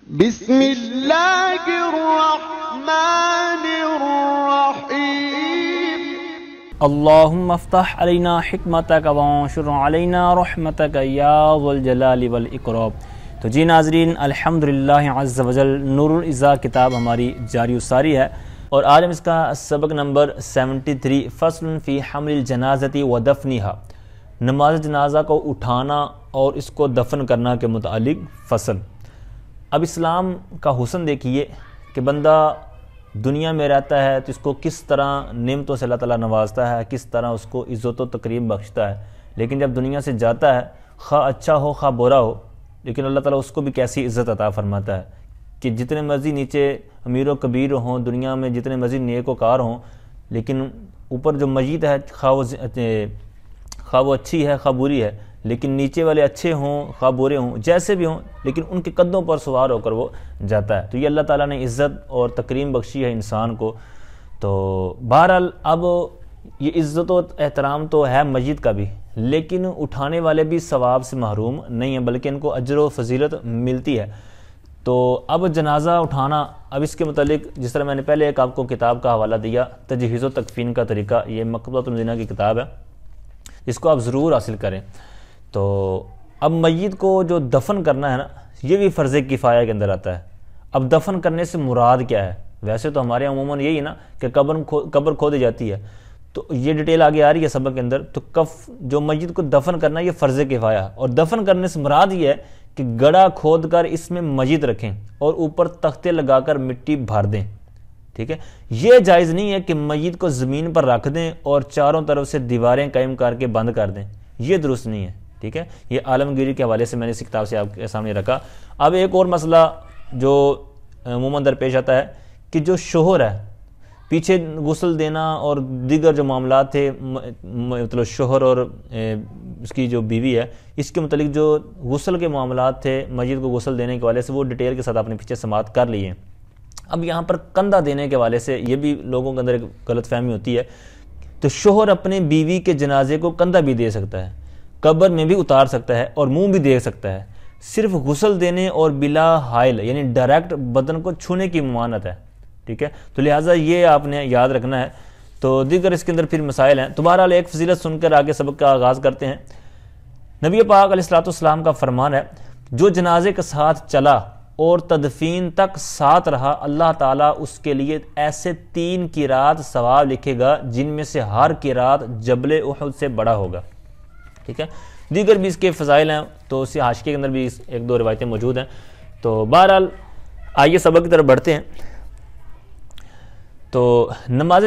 بسم اللہ الرحمن الرحیم اللہم افتح علینا حکمتک وانشر علینا رحمتک یا ذو الجلال والاکرام۔ تو جی ناظرین، الحمدللہ عز وجل نور العزا کتاب ہماری جاری و ساری ہے، اور آج ہم اس کا سبق نمبر 73 فصل فی حمل الجنازۃ و دفنہا، نماز جنازہ کو اٹھانا اور اس کو دفن کرنا کے متعلق فصل۔ اب اسلام کا حسن دیکھیے کہ بندہ دنیا میں رہتا ہے تو اس کو کس طرح نعمتوں سے اللہ تعالیٰ نوازتا ہے، کس طرح اس کو عزت و تکریم بخشتا ہے، لیکن جب دنیا سے جاتا ہے، خواہ اچھا ہو خواہ برا ہو، لیکن اللہ تعالیٰ اس کو بھی کیسی عزت عطا فرماتا ہے کہ جتنے مرضی نیچے امیر و کبیر ہوں، دنیا میں جتنے مرضی نیک و کار ہوں، لیکن اوپر جو مجید ہے خواہ وہ اچھی ہے خواہ بری ہے، لیکن نیچے والے اچھے ہوں خواہ برے ہوں، جیسے بھی ہوں، لیکن ان کے قدموں پر سوار ہو کر وہ جاتا ہے۔ تو یہ اللہ تعالیٰ نے عزت اور تکریم بخشی ہے انسان کو۔ تو بہرحال اب یہ عزت و احترام تو ہے میت کا بھی، لیکن اٹھانے والے بھی ثواب سے محروم نہیں ہیں، بلکہ ان کو اجر و فضیلت ملتی ہے۔ تو اب جنازہ اٹھانا، اب اس کے متعلق جس طرح میں نے پہلے ایک آپ کو کتاب کا حوالہ دیا، تجہیز و تکفین کا طریقہ، یہ مکتبۃ المدینہ کی کتاب ہے، اس کو آپ ضرور حاصل کریں۔ تو اب میت کو جو دفن کرنا ہے نا، یہ بھی فرض کفایہ کے اندر آتا ہے۔ اب دفن کرنے سے مراد کیا ہے؟ ویسے تو ہمارے عموماً یہی ہے نا کہ قبر کھودی جاتی ہے، تو یہ ڈیٹیل آگے آ رہی ہے سبق کے اندر۔ تو جو میت کو دفن کرنا ہے یہ فرض کفایہ ہے، اور دفن کرنے سے مراد یہ ہے کہ گڑھا کھود کر اس میں میت رکھیں اور اوپر تختے لگا کر مٹی بھر دیں، ٹھیک ہے۔ یہ جائز نہیں ہے کہ میت کو زمین پر رکھ دیں اور چاروں طرف سے دیواریں قائم کر کے بند کر دیں، یہ درست نہیں ہے، ٹھیک ہے۔ یہ عالمگیری کے حوالے سے میں نے اس کتاب سے آپ کے سامنے رکھا۔ اب ایک اور مسئلہ جو عموماً درپیش آتا ہے کہ جو شوہر ہے، پیچھے غسل دینا اور دیگر جو معاملات تھے، مطلب شوہر اور اس کی جو بیوی ہے، اس کے متعلق جو غسل کے معاملات تھے میت کو غسل دینے کے حوالے سے، وہ ڈیٹیل کے ساتھ آپ نے پیچھے سماعت کر لی ہے۔ اب یہاں پر کندھا دینے کے حوالے سے یہ بھی لوگوں کے اندر ایک غلط فہمی ہوتی ہے۔ تو شوہر اپنے بیوی کے جنازے کو کندھا بھی دے سکتا ہے، قبر میں بھی اتار سکتا ہے اور منہ بھی دیکھ سکتا ہے، صرف غسل دینے اور بلا حائل یعنی ڈائریکٹ بدن کو چھونے کی ممانعت ہے، ٹھیک ہے۔ تو لہٰذا یہ آپ نے یاد رکھنا ہے۔ تو دیگر اس کے اندر پھر مسائل ہیں۔ تو بہرحال ایک فضیلت سن کر آگے سبق کا آغاز کرتے ہیں۔ نبی پاک علیہ الصلوۃ والسلام کا فرمان ہے، جو جنازے کے ساتھ چلا اور تدفین تک ساتھ رہا، اللہ تعالیٰ اس کے لیے ایسے 3 قرات ثواب لکھے گا جن میں سے ہر قرات جبل احد سے بڑا ہوگا، ٹھیک ہے۔ دیگر بھی اس کے فضائل ہیں، تو اس سے حاشیے کے اندر بھی 1-2 روایتیں موجود ہیں۔ تو بہرحال آئیے سبق کی طرف بڑھتے ہیں۔ تو نماز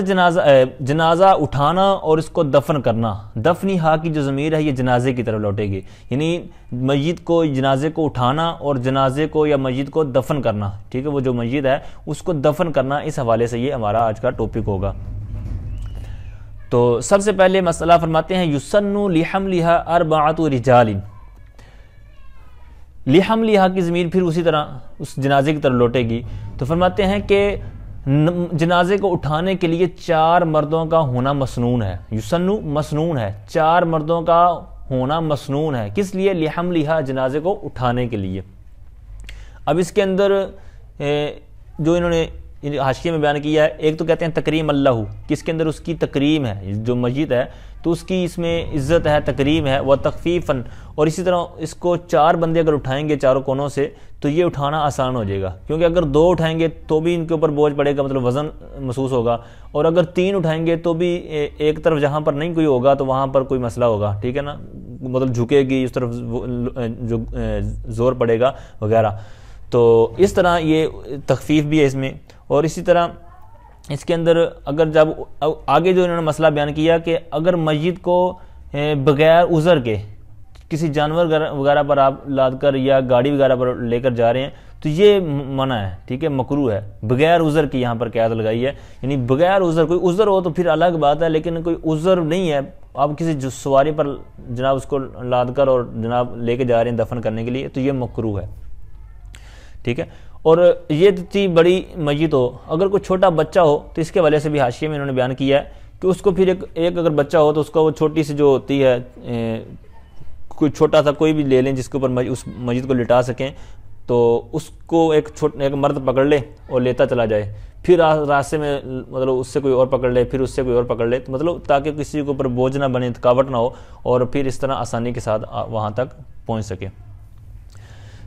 جنازہ اٹھانا اور اس کو دفن کرنا، دفنی ہا کی جو ضمیر ہے یہ جنازے کی طرف لوٹے گی، یعنی میت کو جنازے کو اٹھانا اور جنازے کو یا میت کو دفن کرنا، ٹھیک ہے۔ وہ جو میت ہے اس کو دفن کرنا، اس حوالے سے یہ ہمارا آج کا ٹاپک ہوگا۔ تو سب سے پہلے مسئلہ فرماتے ہیں، یسن لحملھا 4 رجال۔ لحملھا کی ضمیر پھر اسی طرح اس جنازے کی طرف لوٹے گی۔ تو فرماتے ہیں کہ جنازے کو اٹھانے کے لیے 4 مردوں کا ہونا مسنون ہے۔ یسن مسنون ہے، 4 مردوں کا ہونا مسنون ہے، کس لیے؟ لحملھا، جنازے کو اٹھانے کے لیے۔ اب اس کے اندر جو انہوں نے حاشیے میں بیان کیا ہے، ایک تو کہتے ہیں تکریم اللہ، کہ اس کے اندر اس کی تکریم ہے، جو میت ہے تو اس کی اس میں عزت ہے، تکریم ہے، وہ تخفیفاً، اور اسی طرح اس کو 4 بندے اگر اٹھائیں گے چاروں کونوں سے تو یہ اٹھانا آسان ہو جائے گا، کیونکہ اگر 2 اٹھائیں گے تو بھی ان کے اوپر بوجھ پڑے گا، مطلب وزن محسوس ہوگا، اور اگر 3 اٹھائیں گے تو بھی ایک طرف جہاں پر نہیں کوئی ہوگا تو وہاں پر کوئی مسئلہ ہوگا، ٹھیک ہے نا، مطلب جھکے گی اس طرف جو زور پڑے گا وغیرہ۔ تو اس طرح یہ تخفیف بھی ہے اس میں، اور اسی طرح اس کے اندر اگر جب آگے جو انہوں نے مسئلہ بیان کیا کہ اگر میت کو بغیر عذر کے کسی جانور وغیرہ پر آپ لاد کر یا گاڑی وغیرہ پر لے کر جا رہے ہیں تو یہ منع ہے، ٹھیک ہے، مکروہ ہے، بغیر عذر کی یہاں پر قید لگائی ہے، یعنی بغیر عذر، کوئی عذر ہو تو پھر الگ بات ہے، لیکن کوئی عذر نہیں ہے، آپ کسی سواری پر جناب اس کو لاد کر اور جناب لے کے جا رہے ہیں دفن کرنے کے لیے، تو یہ مکروہ ہے، ٹھیک ہے۔ اور یہ اتنی بڑی میت ہو، اگر کوئی چھوٹا بچہ ہو تو اس کے حوالے سے بھی حاشیے میں انہوں نے بیان کیا ہے کہ اس کو پھر ایک اگر بچہ ہو تو اس کو وہ چھوٹی سی جو ہوتی ہے، کوئی چھوٹا سا کوئی بھی لے لیں جس کے اوپر اس میت کو لٹا سکیں، تو اس کو ایک مرد پکڑ لے اور لیتا چلا جائے، پھر راستے میں مطلب اس سے کوئی اور پکڑ لے، پھر اس سے کوئی اور پکڑ لے، تو مطلب تاکہ کسی کے اوپر بوجھ نہ بنے، تھکاوٹ نہ ہو، اور پھر اس طرح آسانی کے ساتھ وہاں تک پہنچ سکے۔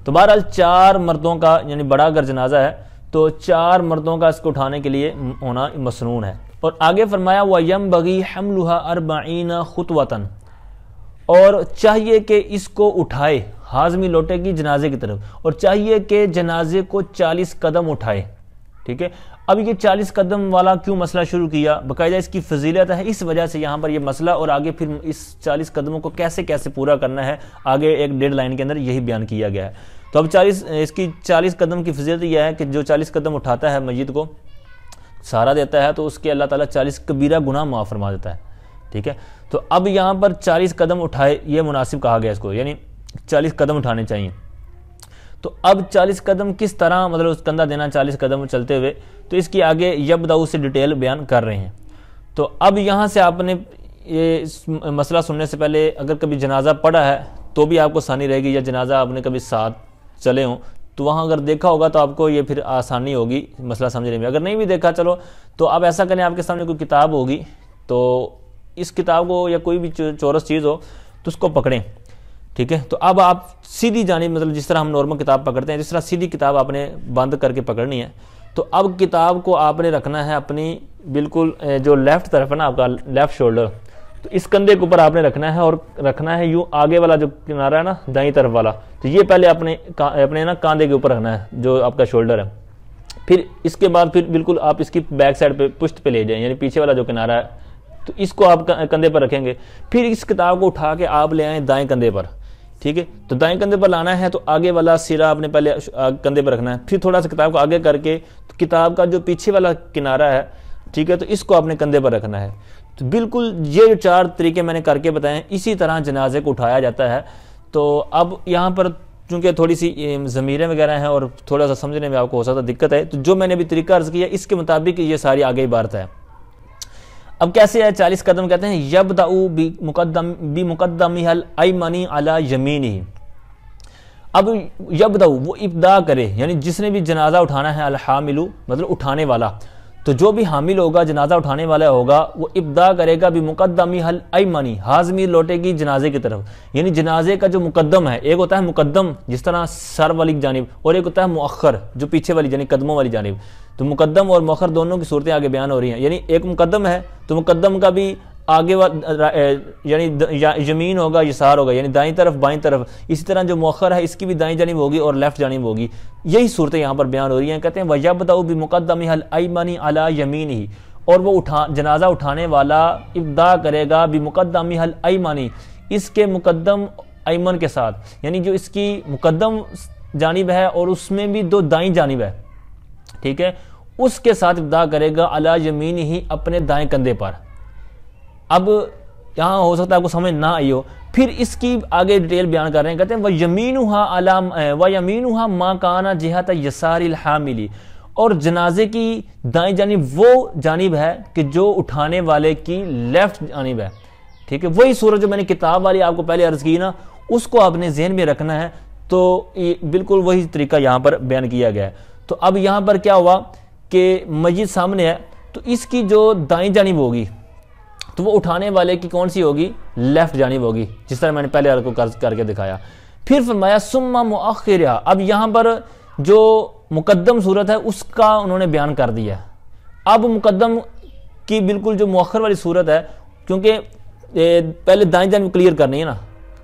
تو بہرحال 4 مردوں کا، یعنی بڑا اگر جنازہ ہے تو 4 مردوں کا اس کو اٹھانے کے لیے ہونا مسنون ہے۔ اور آگے فرمایا وَيَنبَغِي حَمْلُهَا 40 خُطْوَةً، اور چاہیے کہ اس کو اٹھائے، ہاضمی لوٹے کی جنازے کی طرف، اور چاہیے کہ جنازے کو 40 قدم اٹھائے، ٹھیک ہے۔ اب یہ 40 قدم والا کیوں مسئلہ شروع کیا؟ باقاعدہ اس کی فضیلت ہے، اس وجہ سے یہاں پر یہ مسئلہ، اور آگے پھر اس 40 قدموں کو کیسے پورا کرنا ہے آگے ایک 1.5 لائن کے اندر یہی بیان کیا گیا ہے۔ تو اب اس کی 40 قدم کی فضیلت یہ ہے کہ جو 40 قدم اٹھاتا ہے میت کو سہارا دیتا ہے تو اس کے اللہ تعالیٰ 40 کبیرہ گناہ معاف فرما دیتا ہے، ٹھیک ہے۔ تو اب یہاں پر 40 قدم اٹھائے یہ مناسب کہا گیا اس کو، یعنی 40 قدم اٹھانے چاہیے۔ تو اب 40 قدم کس طرح مطلب اس کندھا دینا 40 قدم چلتے ہوئے، تو اس کی آگے یبدأ سے ڈیٹیل بیان کر رہے ہیں۔ تو اب یہاں سے آپ نے یہ مسئلہ سننے سے پہلے اگر کبھی جنازہ پڑھا ہے تو بھی آپ کو آسانی رہے گی، یا جنازہ آپ نے کبھی ساتھ چلے ہوں تو وہاں اگر دیکھا ہوگا تو آپ کو یہ پھر آسانی ہوگی مسئلہ سمجھنے میں۔ اگر نہیں بھی دیکھا چلو تو آپ ایسا کریں، آپ کے سامنے کوئی کتاب ہوگی تو اس کتاب کو یا کوئی بھی چورس چیز ہو تو اس کو پکڑیں، ٹھیک ہے۔ تو اب آپ سیدھی جانب مطلب جس طرح ہم نارمل کتاب پکڑتے ہیں، جس طرح سیدھی کتاب آپ نے بند کر کے پکڑنی ہے۔ تو اب کتاب کو آپ نے رکھنا ہے اپنی بالکل جو لیفٹ طرف ہے نا آپ کا لیفٹ شولڈر، تو اس کندھے کے اوپر آپ نے رکھنا ہے، اور رکھنا ہے یوں آگے والا جو کنارہ ہے نا دائیں طرف والا، تو یہ پہلے اپنے نا کاندھے کے اوپر رکھنا ہے جو آپ کا شولڈر ہے۔ پھر اس کے بعد پھر بالکل آپ اس کی بیک سائڈ پہ پشت پہ لے جائیں، یعنی پیچھے والا جو کنارہ ہے تو اس کو آپ کندھے پر رکھیں گے۔ پھر اس کتاب کو اٹھا کے آپ لے آئیں دائیں کندھے پر، ٹھیک ہے۔ تو دائیں کندھے پر لانا ہے تو آگے والا سرا آپ نے پہلے کندھے پر رکھنا ہے، پھر تھوڑا سا کتاب کو آگے کر کے کتاب کا جو پیچھے والا کنارہ ہے، ٹھیک ہے، تو اس کو آپ نے کندھے پر رکھنا ہے۔ تو بالکل یہ جو 4 طریقے میں نے کر کے بتائے اسی طرح جنازے کو اٹھایا جاتا ہے۔ تو اب یہاں پر چونکہ تھوڑی سی ضمیریں وغیرہ ہیں اور تھوڑا سا سمجھنے میں آپ کو ہو سکتا دقت ہے، تو جو میں نے بھی طریقہ عرض کیا اس کے مطابق یہ ساری آگے عبارت ہے۔ اب کیسے ہے 40 قدم؟ کہتے ہیں یبدأ بمقدمہ الایمن علی یمینہ۔ اب یبدأ وہ ابدا کرے، یعنی جس نے بھی جنازہ اٹھانا ہے، الحامل مطلب اٹھانے والا، تو جو بھی حامل ہوگا جنازہ اٹھانے والا ہوگا وہ ابدا کرے گا بمقدمہ الایمن، ہاضمی لوٹے گی جنازے کی طرف، یعنی جنازے کا جو مقدم ہے، ایک ہوتا ہے مقدم جس طرح سر والی جانب، اور ایک ہوتا ہے مؤخر جو پیچھے والی یعنی قدموں والی جانب۔ تو مقدم اور مؤخر دونوں کی صورتیں آگے بیان ہو رہی ہیں، یعنی ایک مقدم ہے تو مقدم کا بھی آگے یعنی یمین ہوگا یسار ہوگا، یعنی دائیں طرف بائیں طرف، اسی طرح جو مؤخر ہے اس کی بھی دائیں جانب ہوگی اور لیفٹ جانب ہوگی۔ یہی صورتیں یہاں پر بیان ہو رہی ہیں۔ کہتے ہیں وَيَبْدَأُ بِمُقَدَّمِهَا الْأَيْمَنِ عَلَى يَمِينِهِ، اور وہ جنازہ اٹھانے والا ابدا کرے گا بِمُقَدَّمِهَا الْأَيْمَنِ، اس کے مقدم ایمن کے ساتھ، یعنی جو اس کی مقدم جانب ہے اور اس میں بھی 2 دائیں جانب ہے، ٹھیک ہے، اس کے ساتھ ابدا کرے گا عَلَى يَمِينِهِ اپنے دائیں کندھے پر۔ اب یہاں ہو سکتا ہے آپ کو سمجھ نہ آئی ہو، پھر اس کی آگے ڈیٹیل بیان کر رہے ہیں۔ کہتے ہیں وَيَمِينُهَا مَا كَانَ جِهَةَ يَسَارِ الْحَامِلِ، اور جنازے کی دائیں جانب وہ جانب ہے کہ جو اٹھانے والے کی لیفٹ جانب ہے، ٹھیک ہے۔ وہی صورت جو میں نے کتاب والی آپ کو پہلے عرض کی نا، اس کو آپ نے ذہن میں رکھنا ہے۔ تو بالکل وہی طریقہ یہاں پر بیان کیا گیا ہے۔ تو اب یہاں پر کیا ہوا کہ میت سامنے ہے تو اس کی جو دائیں جانب ہوگی تو وہ اٹھانے والے کی کون سی ہوگی؟ لیفٹ جانب ہوگی، جس طرح میں نے پہلے آپ کو کر کے دکھایا۔ پھر فرمایا ثم مؤخرها، اب یہاں پر جو مقدم صورت ہے اس کا انہوں نے بیان کر دیا ہے۔ اب مقدم کی بالکل جو مؤخر والی صورت ہے، کیونکہ پہلے دائیں جانب کلیئر کرنی ہے نا،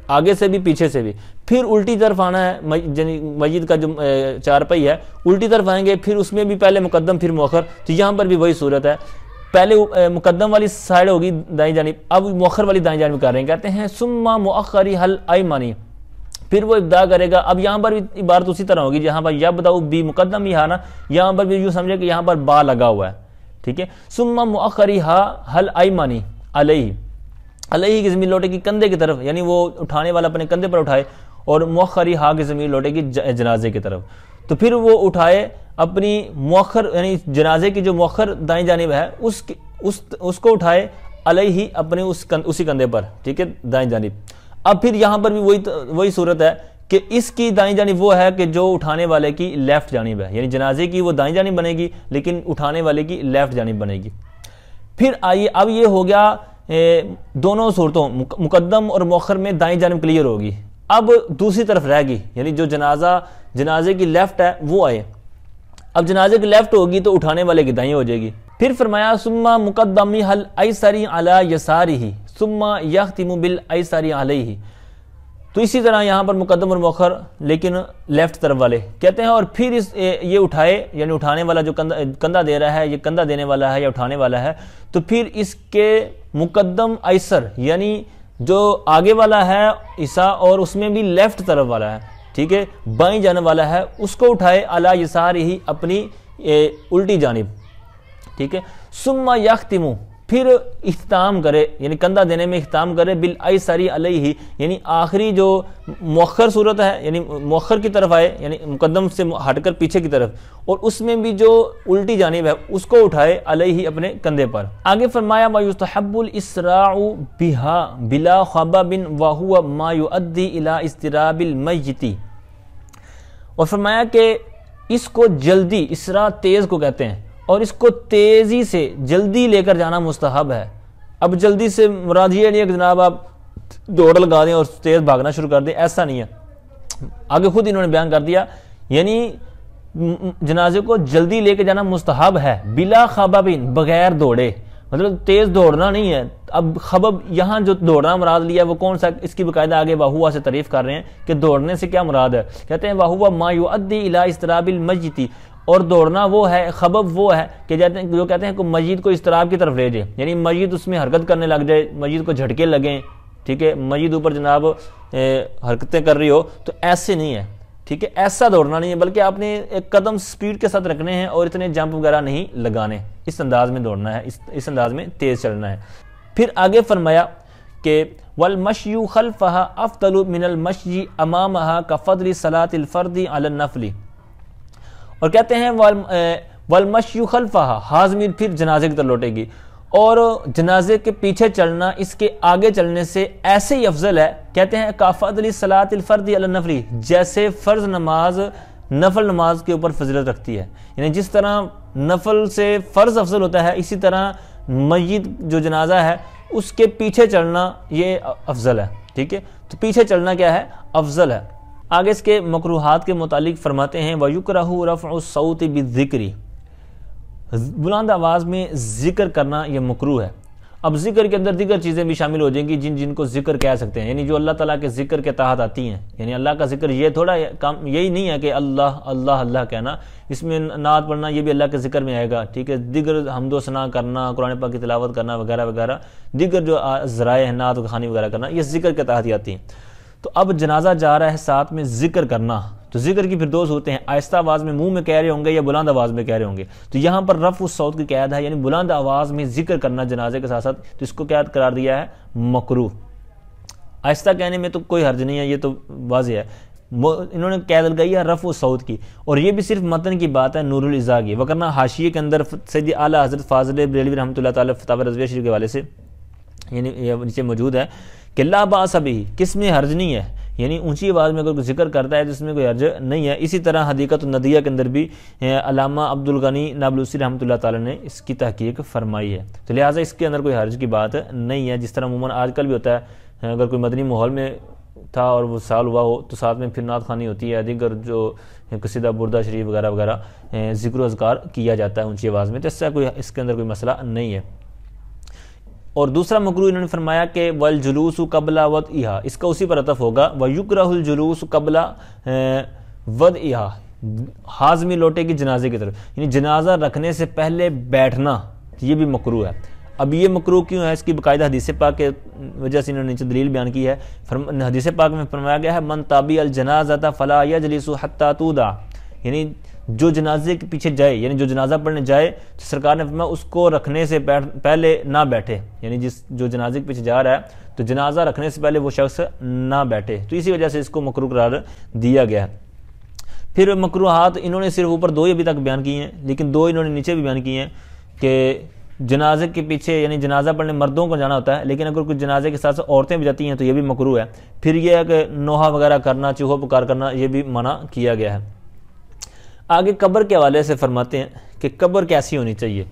آگے سے بھی پیچھے سے بھی، پھر الٹی طرف آنا ہے، میت کا جو 4 پہی ہے الٹی طرف آئیں گے، پھر اس میں بھی پہلے مقدم پھر مؤخر، تو یہاں پر بھی وہی صورت ہے، پہلے مقدم والی سائڈ ہوگی دائیں جانب، اب مؤخر والی دائیں جانب کر رہے ہیں۔ کہتے ہیں ثم مؤخرها الایمن، پھر وہ ابدا کرے گا۔ اب یہاں پر بھی عبارت اسی طرح ہوگی جہاں پر یبدأ بمقدمها نا، یہاں پر بھی یوں سمجھے کہ یہاں پر با لگا ہوا ہے، ٹھیک ہے۔ ثم مؤخرها الایمن علیہ کی ضمیر لوٹے گی کندھے کی طرف، یعنی وہ اٹھانے والا اپنے کندھے پر اٹھائے، اور مؤخرها کی ضمیر لوٹے گی جنازے کی طرف، تو پھر وہ اٹھائے اپنی مؤخر یعنی جنازے کی جو مؤخر دائیں جانب ہے اس کو اٹھائے علیہ اپنے اسی کندھے پر، ٹھیک ہے، دائیں جانب۔ اب پھر یہاں پر بھی وہی صورت ہے کہ اس کی دائیں جانب وہ ہے کہ جو اٹھانے والے کی لیفٹ جانب ہے، یعنی جنازے کی وہ دائیں جانب بنے گی لیکن اٹھانے والے کی لیفٹ جانب بنے گی۔ پھر آئیے اب یہ ہو گیا دونوں صورتوں مقدم اور مؤخر میں دائیں جانب کلیئر ہوگی۔ اب دوسری طرف رہ گی، یعنی جو جنازے کی لیفٹ ہے وہ آئے۔ اب جنازے کی لیفٹ ہوگی تو اٹھانے والے کی دائیں ہو جائے گی۔ پھر فرمایا ثم مقدمی حل ایسری علی یسارہ ثم یختم بالایسری علیہ، تو اسی طرح یہاں پر مقدم اور مؤخر لیکن لیفٹ طرف والے کہتے ہیں، اور پھر یہ اٹھائے، یعنی اٹھانے والا جو کندھا دے رہا ہے، یہ کندھا دینے والا ہے یا اٹھانے والا ہے، تو پھر اس کے مقدم ایسر یعنی جو آگے والا ہے حصہ اور اس میں بھی لیفٹ طرف والا ہے، ٹھیک ہے، بائیں جانب والا ہے، اس کو اٹھائے علی یسارہ اپنی الٹی جانب، ٹھیک ہے، ثم یختم پھر اختتام کرے، یعنی کندھا دینے میں اختتام کرے بالایسری علیہ، یعنی آخری جو مؤخر صورت ہے یعنی مؤخر کی طرف آئے، یعنی مقدم سے ہٹ کر پیچھے کی طرف، اور اس میں بھی جو الٹی جانب ہے اس کو اٹھائے علیہ اپنے کندھے پر۔ آگے فرمایا وَيُسْتَحَبُّ الْإِسْرَاعُ بِهَا بِلَا خَبَبٍ وَهُوَ مَا يُؤَدِّي إِلَىٰ اضْطِرَابِ الْمَيِّتِ، اور فرمایا کہ اس کو جلدی، اسراع تیز کو کہتے ہیں، اور اس کو تیزی سے جلدی لے کر جانا مستحب ہے۔ اب جلدی سے مراد یہ نہیں ہے کہ جناب آپ دوڑ لگا دیں اور تیز بھاگنا شروع کر دیں، ایسا نہیں ہے، آگے خود انہوں نے بیان کر دیا، یعنی جنازے کو جلدی لے کے جانا مستحب ہے، بلا خبابین بغیر دوڑے، مطلب تیز دوڑنا نہیں ہے۔ اب خبب یہاں جو دوڑنا مراد لیا وہ کون سا، اس کی باقاعدہ آگے واہوا سے تعریف کر رہے ہیں کہ دوڑنے سے کیا مراد ہے، کہتے ہیں واہوا ما یؤدی الی اضطراب المیت، اور دوڑنا وہ ہے، خبب وہ ہے کہ جو کہتے ہیں کہ میت کو اضطراب کی طرف لے جائے، یعنی میت اس میں حرکت کرنے لگ جائے، میت کو جھٹکے لگیں، ٹھیک ہے، میت اوپر جناب حرکتیں کر رہی ہو، تو ایسے نہیں ہے، ٹھیک ہے، ایسا دوڑنا نہیں ہے، بلکہ آپ نے ایک قدم سپیڈ کے ساتھ رکھنے ہیں اور اتنے جمپ وغیرہ نہیں لگانے، اس انداز میں دوڑنا ہے، اس انداز میں تیز چلنا ہے۔ پھر آگے فرمایا کہ والمشی خلفها افضل من المشی امامها كفضل صلاة الفرد على النفل، اور کہتے ہیں والمشی خلفها حاضمی پھر جنازے کی طرف لوٹے گی، اور جنازے کے پیچھے چلنا اس کے آگے چلنے سے ایسے ہی افضل ہے، کہتے ہیں کافضل صلاۃ الفرد علی النفل، جیسے فرض نماز نفل نماز کے اوپر فضیلت رکھتی ہے، یعنی جس طرح نفل سے فرض افضل ہوتا ہے، اسی طرح میت جو جنازہ ہے اس کے پیچھے چلنا یہ افضل ہے، ٹھیک ہے، تو پیچھے چلنا کیا ہے، افضل ہے۔ آگے اس کے مکروہات کے متعلق فرماتے ہیں وَيُكْرَهُ رَفْعُ الصَّوْتِ بِالذِّكْرِ، بلند آواز میں ذکر کرنا یہ مکروہ ہے۔ اب ذکر کے اندر دیگر چیزیں بھی شامل ہو جائیں گی جن کو ذکر کہہ سکتے ہیں، یعنی جو اللہ تعالیٰ کے ذکر کے تحت آتی ہیں، یعنی اللہ کا ذکر یہ تھوڑا کام یہی نہیں ہے کہ اللہ اللہ اللہ کہنا، اس میں نعت پڑھنا یہ بھی اللہ کے ذکر میں آئے گا، ٹھیک ہے، دیگر حمد و ثنا کرنا، قرآن پاک کی تلاوت کرنا وغیرہ وغیرہ، دیگر جو ذرائع ہیں نعت و خوانی وغیرہ کرنا، یہ ذکر کے تحت ہی آتی ہیں۔ تو اب جنازہ جا رہا ہے، ساتھ میں ذکر کرنا، تو ذکر کی پھر دو صورتیں ہیں، آہستہ آواز میں منہ میں کہہ رہے ہوں گے یا بلند آواز میں کہہ رہے ہوں گے، تو یہاں پر رفع الصوت کی قید ہے، یعنی بلند آواز میں ذکر کرنا جنازے کے ساتھ ساتھ، تو اس کو کیا قرار دیا ہے، مکروہ۔ آہستہ کہنے میں تو کوئی حرج نہیں ہے، یہ تو واضح ہے، انہوں نے قید لگائی ہے رفع الصوت کی، اور یہ بھی صرف متن کی بات ہے نور الازا کی، وگرنہ حاشیے کے اندر سید اعلیٰ حضرت فاضل بریلوی رحمۃ اللہ تعالیٰ فتاوی رضویہ شریف کے حوالے سے یعنی یہ نیچے موجود ہے کہ لا باس بہ، کس میں حرج نہیں ہے، یعنی اونچی آواز میں اگر کوئی ذکر کرتا ہے تو اس میں کوئی حرج نہیں ہے۔ اسی طرح حدیقۃ الندیہ کے اندر بھی علامہ عبدالغنی نابلوسی رحمۃ اللہ تعالیٰ نے اس کی تحقیق فرمائی ہے، تو لہٰذا اس کے اندر کوئی حرج کی بات نہیں ہے، جس طرح عموماً آج کل بھی ہوتا ہے، اگر کوئی مدنی ماحول میں تھا اور وہ سال ہوا ہو تو ساتھ میں پھر نعت خوانی ہوتی ہے، دیگر جو قصیدہ بردہ شریف وغیرہ وغیرہ ذکر و اذکار کیا جاتا ہے اونچی آواز میں، تو اس کے اندر کوئی مسئلہ نہیں ہے۔ اور دوسرا مکروہ انہوں نے فرمایا کہ والجلوس قبل وضعها، اس کا اسی پر عطف ہوگا ویکرہ الجلوس قبل وضعها، حاضمی لوٹے کی جنازے کی طرف، یعنی جنازہ رکھنے سے پہلے بیٹھنا، یہ بھی مکروہ ہے۔ اب یہ مکروہ کیوں ہے، اس کی باقاعدہ حدیث پاک کے وجہ سے انہوں نے نیچے دلیل بیان کی ہے۔ حدیث پاک میں فرمایا گیا ہے من تابع الجنازۃ فلا یجلس حتی تودع، یعنی جو جنازے کے پیچھے جائے، یعنی جو جنازہ پڑھنے جائے، تو سرکار نے فرمایا اس کو رکھنے سے پہلے نہ بیٹھے، یعنی جو جنازے کے پیچھے جا رہا ہے تو جنازہ رکھنے سے پہلے وہ شخص نہ بیٹھے، تو اسی وجہ سے اس کو مکروہ قرار دیا گیا ہے۔ پھر مکروہات انہوں نے صرف اوپر دو ہی ابھی تک بیان کیے ہیں، لیکن دو انہوں نے نیچے بھی بیان کیے ہیں کہ جنازے کے پیچھے یعنی جنازہ پڑھنے مردوں کو جانا ہوتا ہے، لیکن اگر کوئی جنازے کے ساتھ ساتھ عورتیں بھی جاتی ہیں تو یہ بھی مکروہ ہے۔ پھر یہ ہے کہ نوحہ وغیرہ کرنا، چوہا پکار کرنا، یہ بھی منع کیا گیا ہے۔ آگے قبر کے حوالے سے فرماتے ہیں کہ قبر کیسی ہونی چاہیے۔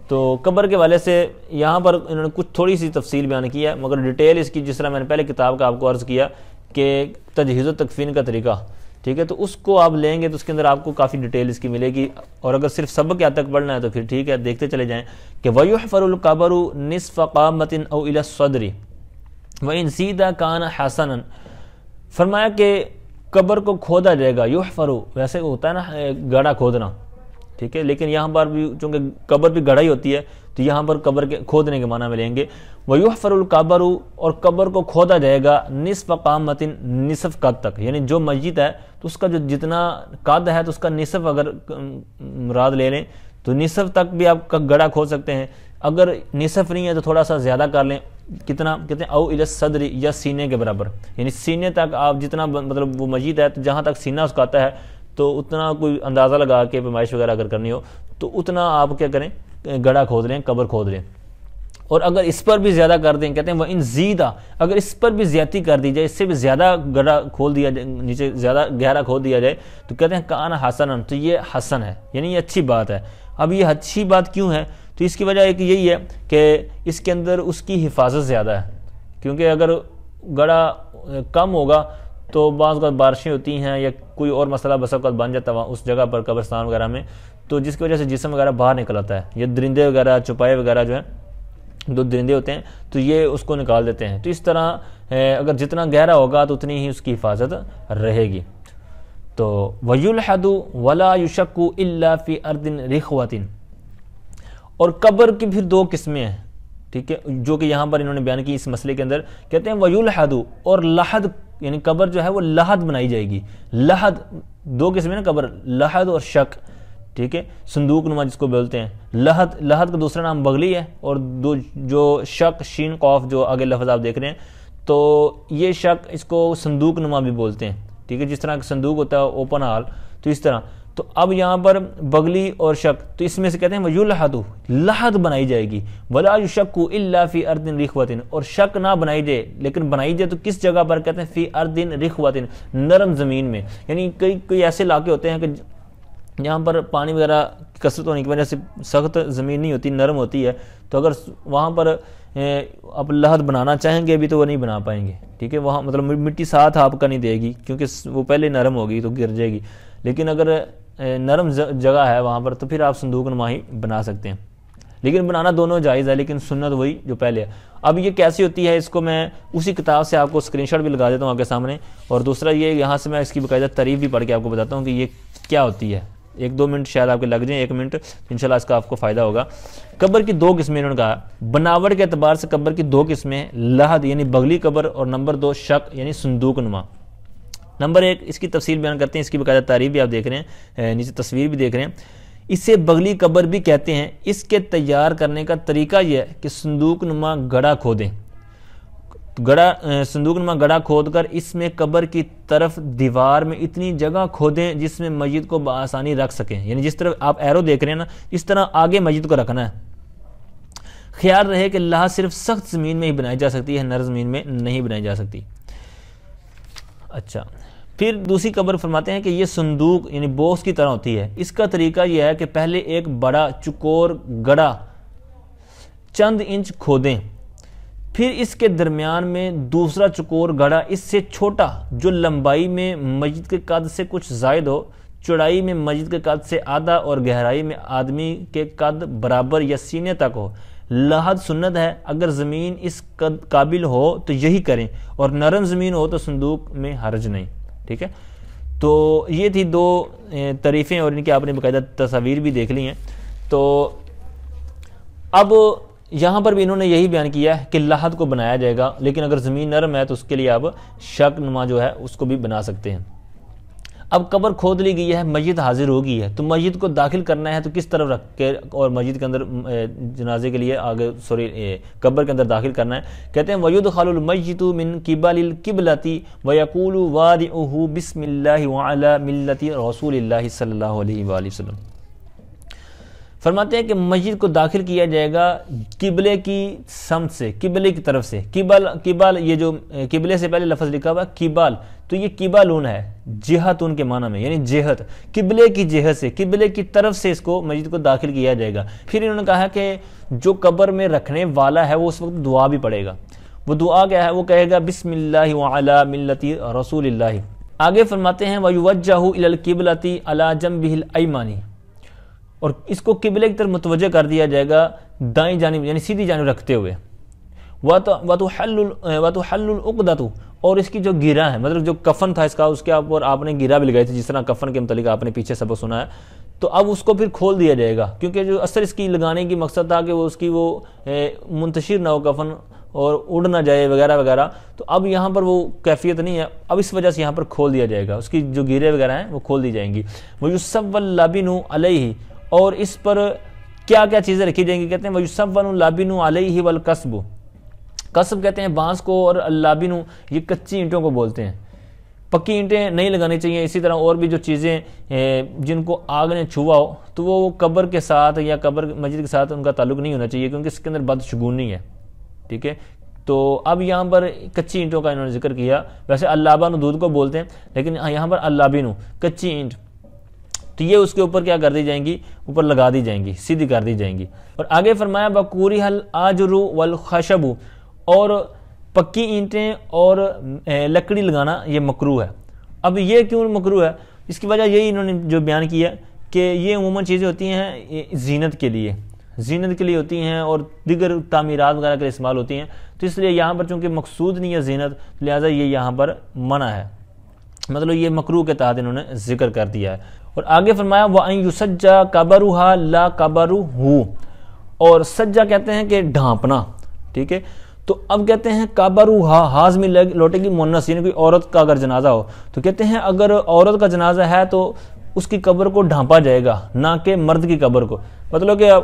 تو قبر کے حوالے سے یہاں پر انہوں نے کچھ تھوڑی سی تفصیل بیان کی ہے، مگر ڈیٹیل اس کی جس طرح میں نے پہلے کتاب کا آپ کو عرض کیا کہ تجہیز و تکفین کا طریقہ، ٹھیک ہے، تو اس کو آپ لیں گے تو اس کے اندر آپ کو کافی ڈیٹیل اس کی ملے گی، اور اگر صرف سبق کے حد تک پڑھنا ہے تو پھر ٹھیک ہے، دیکھتے چلے جائیں کہ وَيُحْفَرُ الْقَبْرُ نِصْفَ قَامَةٍ أَوْ إِلَى الصَّدْرِ وَإِنْ زِيدَ كَانَ حَسَنًا۔ فرمایا کہ قبر کو کھودا جائے گا، یحفرو ویسے ہوتا ہے نا گڑھا کھودنا، ٹھیک ہے، لیکن یہاں پر بھی چونکہ قبر بھی گڑھا ہی ہوتی ہے تو یہاں پر قبر کے کھودنے کے معنی میں لیں گے۔ وَيُحْفَرُ الْقَبْرُ اور قبر کو کھودا جائے گا نصف قامۃ نصف قد تک، یعنی جو میت ہے تو اس کا جو جتنا قد ہے تو اس کا نصف اگر مراد لے لیں تو نصف تک بھی آپ گڑھا کھود سکتے ہیں، اگر نصف نہیں ہے تو تھوڑا سا زیادہ کر لیں، کتنا کہتے ہیں او الی الصدر یا سینے کے برابر، یعنی سینے تک آپ جتنا مطلب وہ میت ہے تو جہاں تک سینہ اس کا آتا ہے تو اتنا کوئی اندازہ لگا کے پیمائش وغیرہ اگر کرنی ہو تو اتنا آپ کیا کریں گڑھا کھود لیں، قبر کھود لیں۔ اور اگر اس پر بھی زیادہ کر دیں، کہتے ہیں وَإِن زِيدَ اگر اس پر بھی زیادتی کر دی جائے، اس سے بھی زیادہ گڑھا کھول دیا جائے، نیچے زیادہ گہرا کھود دیا جائے تو کہتے ہیں کان حسنا، تو یہ حسن ہے، یعنی یہ اچھی بات ہے۔ اب یہ اچھی بات کیوں ہے؟ تو اس کی وجہ ایک یہی ہے کہ اس کے اندر اس کی حفاظت زیادہ ہے، کیونکہ اگر گڑھا کم ہوگا تو بعض اوقات بارشیں ہوتی ہیں یا کوئی اور مسئلہ بس اوقات بن جاتا ہے اس جگہ پر قبرستان وغیرہ میں، تو جس کی وجہ سے جسم وغیرہ باہر نکل آتا ہے، یا درندے وغیرہ چوپائے وغیرہ جو ہیں دو درندے ہوتے ہیں تو یہ اس کو نکال دیتے ہیں، تو اس طرح اگر جتنا گہرا ہوگا تو اتنی ہی اس کی حفاظت رہے گی۔ تو وَيُلْحَدُ وَلَا يُشَكُّ إِلَّا فِي أَرْضٍ رِخْوَةٍ اور قبر کی پھر دو قسمیں ہیں، ٹھیک ہے، جو کہ یہاں پر انہوں نے بیان کی اس مسئلے کے اندر، کہتے ہیں وَيُلْحَدُ اور لحد، یعنی قبر جو ہے وہ لحد بنائی جائے گی۔ لحد دو قسمیں نا قبر، لحد اور شک، ٹھیک ہے، صندوق نما جس کو بولتے ہیں۔ لحد کا دوسرا نام بغلی ہے، اور جو شک شین قاف جو آگے لفظ آپ دیکھ رہے ہیں تو یہ شک اس کو صندوق نما بھی بولتے ہیں، ٹھیک ہے، جس طرح صندوق ہوتا ہے اوپن ہال، تو اس طرح۔ تو اب یہاں پر بغلی اور شک، تو اس میں سے کہتے ہیں وَيُلْحَدُ لحد بنائی جائے گی، وَلَا يُشَكُّ إِلَّا فِي أَرْضٍ رِخْوَةٍ اور شک نہ بنائی جائے، لیکن بنائی جائے تو کس جگہ پر؟ کہتے ہیں فی أَرْضٍ رِخْوَةٍ نرم زمین میں، یعنی کئی ایسے علاقے ہوتے ہیں کہ یہاں پر پانی وغیرہ کثرت ہونے کی وجہ سے سخت زمین نہیں ہوتی، نرم ہوتی ہے، تو اگر وہاں پر آپ لحد بنانا چاہیں گے بھی تو وہ نہیں بنا پائیں گے، ٹھیک ہے، وہاں مطلب مٹی ساتھ آپ کا نہیں دے گی کیونکہ وہ پہلے نرم ہوگی تو گر جائے گی، لیکن اگر نرم جگہ ہے وہاں پر تو پھر آپ صندوق نما ہی بنا سکتے ہیں، لیکن بنانا دونوں جائز ہے، لیکن سنت وہی جو پہلے ہے۔ اب یہ کیسی ہوتی ہے اس کو میں اسی کتاب سے آپ کو اسکرین شاٹ بھی لگا دیتا ہوں آپ کے سامنے، اور دوسرا یہ یہاں سے میں اس کی باقاعدہ تعریف بھی پڑھ کے آپ کو بتاتا ہوں کہ یہ کیا ہوتی ہے۔ 1-2 منٹ شاید آپ کے لگ جائیں، 1 منٹ انشاءاللہ اس کا آپ کو فائدہ ہوگا۔ قبر کی دو قسمیں انہوں نے کہا، بناوٹ کے اعتبار سے قبر کی دو قسمیں، لحد یعنی بغلی قبر، اور نمبر 2 شک یعنی صندوق نما۔ نمبر 1 اس کی تفصیل بیان کرتے ہیں، اس کی باقاعدہ تعریف بھی آپ دیکھ رہے ہیں، نیچے تصویر بھی دیکھ رہے ہیں۔ اسے بغلی قبر بھی کہتے ہیں۔ اس کے تیار کرنے کا طریقہ یہ ہے کہ صندوق نما گڑھا کھودیں، صندوق نما گڑھا کھود کر اس میں قبر کی طرف دیوار میں اتنی جگہ کھودیں جس میں میت کو بآسانی رکھ سکیں، یعنی جس طرح آپ ایرو دیکھ رہے ہیں نا اس طرح آگے میت کو رکھنا ہے۔ خیال رہے کہ لحد صرف سخت زمین میں ہی بنائی جا سکتی ہے، نرم زمین میں نہیں بنائی جا سکتی۔ اچھا، پھر دوسری قبر فرماتے ہیں کہ یہ صندوق یعنی بوکس کی طرح ہوتی ہے۔ اس کا طریقہ یہ ہے کہ پہلے ایک بڑا چکور گڑھا چند انچ کھودیں، پھر اس کے درمیان میں دوسرا چکور گڑھا اس سے چھوٹا جو لمبائی میں میت کے قد سے کچھ زائد ہو، چوڑائی میں میت کے قد سے آدھا اور گہرائی میں آدمی کے قد برابر یا سینے تک ہو۔ لحد سنت ہے، اگر زمین اس قابل ہو تو یہی کریں، اور نرم زمین ہو تو صندوق میں حرج نہیں، ٹھیک ہے۔ تو یہ تھی 2 تعریفیں اور ان کی آپ نے باقاعدہ تصاویر بھی دیکھ لی ہیں۔ تو اب یہاں پر بھی انہوں نے یہی بیان کیا ہے کہ لحد کو بنایا جائے گا، لیکن اگر زمین نرم ہے تو اس کے لیے آپ شک نما جو ہے اس کو بھی بنا سکتے ہیں۔ اب قبر کھود لی گئی ہے، میت حاضر ہو گئی ہے، تو میت کو داخل کرنا ہے تو کس طرف رکھ کے اور میت کے اندر جنازے کے لیے آگے قبر کے اندر داخل کرنا ہے۔ کہتے ہیں وَيُدْخَلُ الْمَيِّتُ مِنْ قِبَلِ الْقِبْلَةِ وَيَقُولُ وَادِعُهُ بِسْمِ اللَّهِ وَعَلَى مِلَّةِ رَسُولِ اللَّهِ صلی اللہ علیہ وآلہ وسلم۔ فرماتے ہیں کہ مسجد کو داخل کیا جائے گا قبلے کی سمت سے، قبلے کی طرف سے۔ قبل یہ جو قبلے سے پہلے لفظ لکھا ہوا قبال، تو یہ قبالون ہے، جہتون کے معنی میں، یعنی جہت، قبلے کی جہت سے، قبلے کی طرف سے اس کو مسجد کو داخل کیا جائے گا۔ پھر انہوں نے کہا کہ جو قبر میں رکھنے والا ہے وہ اس وقت دعا بھی پڑھے گا۔ وہ دعا کیا ہے؟ وہ کہے گا بسم اللہ وعلی ملت رسول اللہ۔ آگے فرماتے ہیں وَيُوَجَّهُ إِلَى الْقِبْلَةِ عَلَى جَنبِهِ الْأَيْمَنِ، اور اس کو قبلے کی طرف متوجہ کر دیا جائے گا دائیں جانب، یعنی سیدھی جانب رکھتے ہوئے۔ وَتُحَلُّ الْعُقْدَةُ، اور اس کی جو گرہ ہے، مطلب جو کفن تھا اس کا، اس کے اوپر آپ نے گرہ بھی لگائی تھی، جس طرح کفن کے متعلق آپ نے پیچھے سبق سنا ہے، تو اب اس کو پھر کھول دیا جائے گا، کیونکہ جو اثر اس کی لگانے کی مقصد تھا کہ وہ اس کی وہ منتشر نہ ہو کفن اور اڑ نہ جائے وغیرہ وغیرہ، تو اب یہاں پر وہ کیفیت نہیں ہے، اب اس وجہ سے یہاں پر کھول دیا جائے گا، اس کی جو گرے وغیرہ ہیں وہ کھول دی جائیں گی۔ وَيُصَوَّ اللَّبِنُ عَلَيْهِ، اور اس پر کیا کیا چیزیں رکھی جائیں گی؟ کہتے ہیں وَيُصَوَّنُ اللَّبِنُ عَلَيْهِ وَالْقَصْبُ، قصب کہتے ہیں بانس کو، اور اللَّبِنُ یہ کچی اینٹوں کو بولتے ہیں، پکی اینٹیں نہیں لگانی چاہیے۔ اسی طرح اور بھی جو چیزیں جن کو آگ نے چھوا ہو تو وہ قبر کے ساتھ یا قبر مسجد کے ساتھ ان کا تعلق نہیں ہونا چاہیے، کیونکہ اس کے اندر بدشگونی ہے، ٹھیک ہے۔ تو اب یہاں پر کچی اینٹوں کا انہوں نے ذکر کیا، ویسے اللابن دودھ کو بولتے ہیں، لیکن یہاں پر اللابن کچی اینٹ، تو یہ اس کے اوپر کیا کر دی جائیں گی؟ اوپر لگا دی جائیں گی، سیدھی کر دی جائیں گی۔ اور آگے فرمایا وَقُورِهَ الْآجُرُ وَالْخَشَبُ، اور پکی اینٹیں اور لکڑی لگانا یہ مکروہ ہے۔ اب یہ کیوں مکروہ ہے؟ اس کی وجہ یہی انہوں نے جو بیان کیا کہ یہ عموماً چیزیں ہوتی ہیں زینت کے لیے ہوتی ہیں اور دیگر تعمیرات وغیرہ کے لیے استعمال ہوتی ہیں، تو اس لیے یہاں پر چونکہ مقصود نہیں ہے زینت، لہٰذا یہ یہاں پر منع ہے، مطلب یہ مکروہ کے تحت انہوں نے ذکر کر دیا ہے۔ اور آگے فرمایا وَأَن يُسَجَّ قَبَرُهَا لَا قَبَرُهُ، اور سجا کہتے ہیں کہ ڈھانپنا، ٹھیک ہے۔ تو اب کہتے ہیں قَبَرُهَا ہاض میں لوٹے گی مونس، یعنی کوئی عورت کا اگر جنازہ ہو تو کہتے ہیں اگر عورت کا جنازہ ہے تو اس کی قبر کو ڈھانپا جائے گا، نہ کہ مرد کی قبر کو، مطلب کہ اب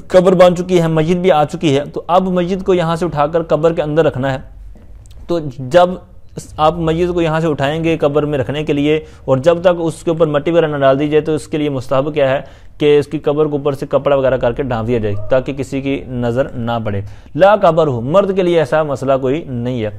قبر بن چکی ہے، مسجد بھی آ چکی ہے، تو اب مسجد کو یہاں سے اٹھا کر قبر کے اندر رکھنا ہے۔ تو جب آپ مسجد کو یہاں سے اٹھائیں گے قبر میں رکھنے کے لیے، اور جب تک اس کے اوپر مٹی وغیرہ نہ ڈال دی جائے، تو اس کے لیے مستحب کیا ہے کہ اس کی قبر کے اوپر سے کپڑا وغیرہ کر کے ڈھانپ دیا جائے تاکہ کسی کی نظر نہ پڑے۔ لا قبر ہو، مرد کے لیے ایسا مسئلہ کوئی نہیں ہے۔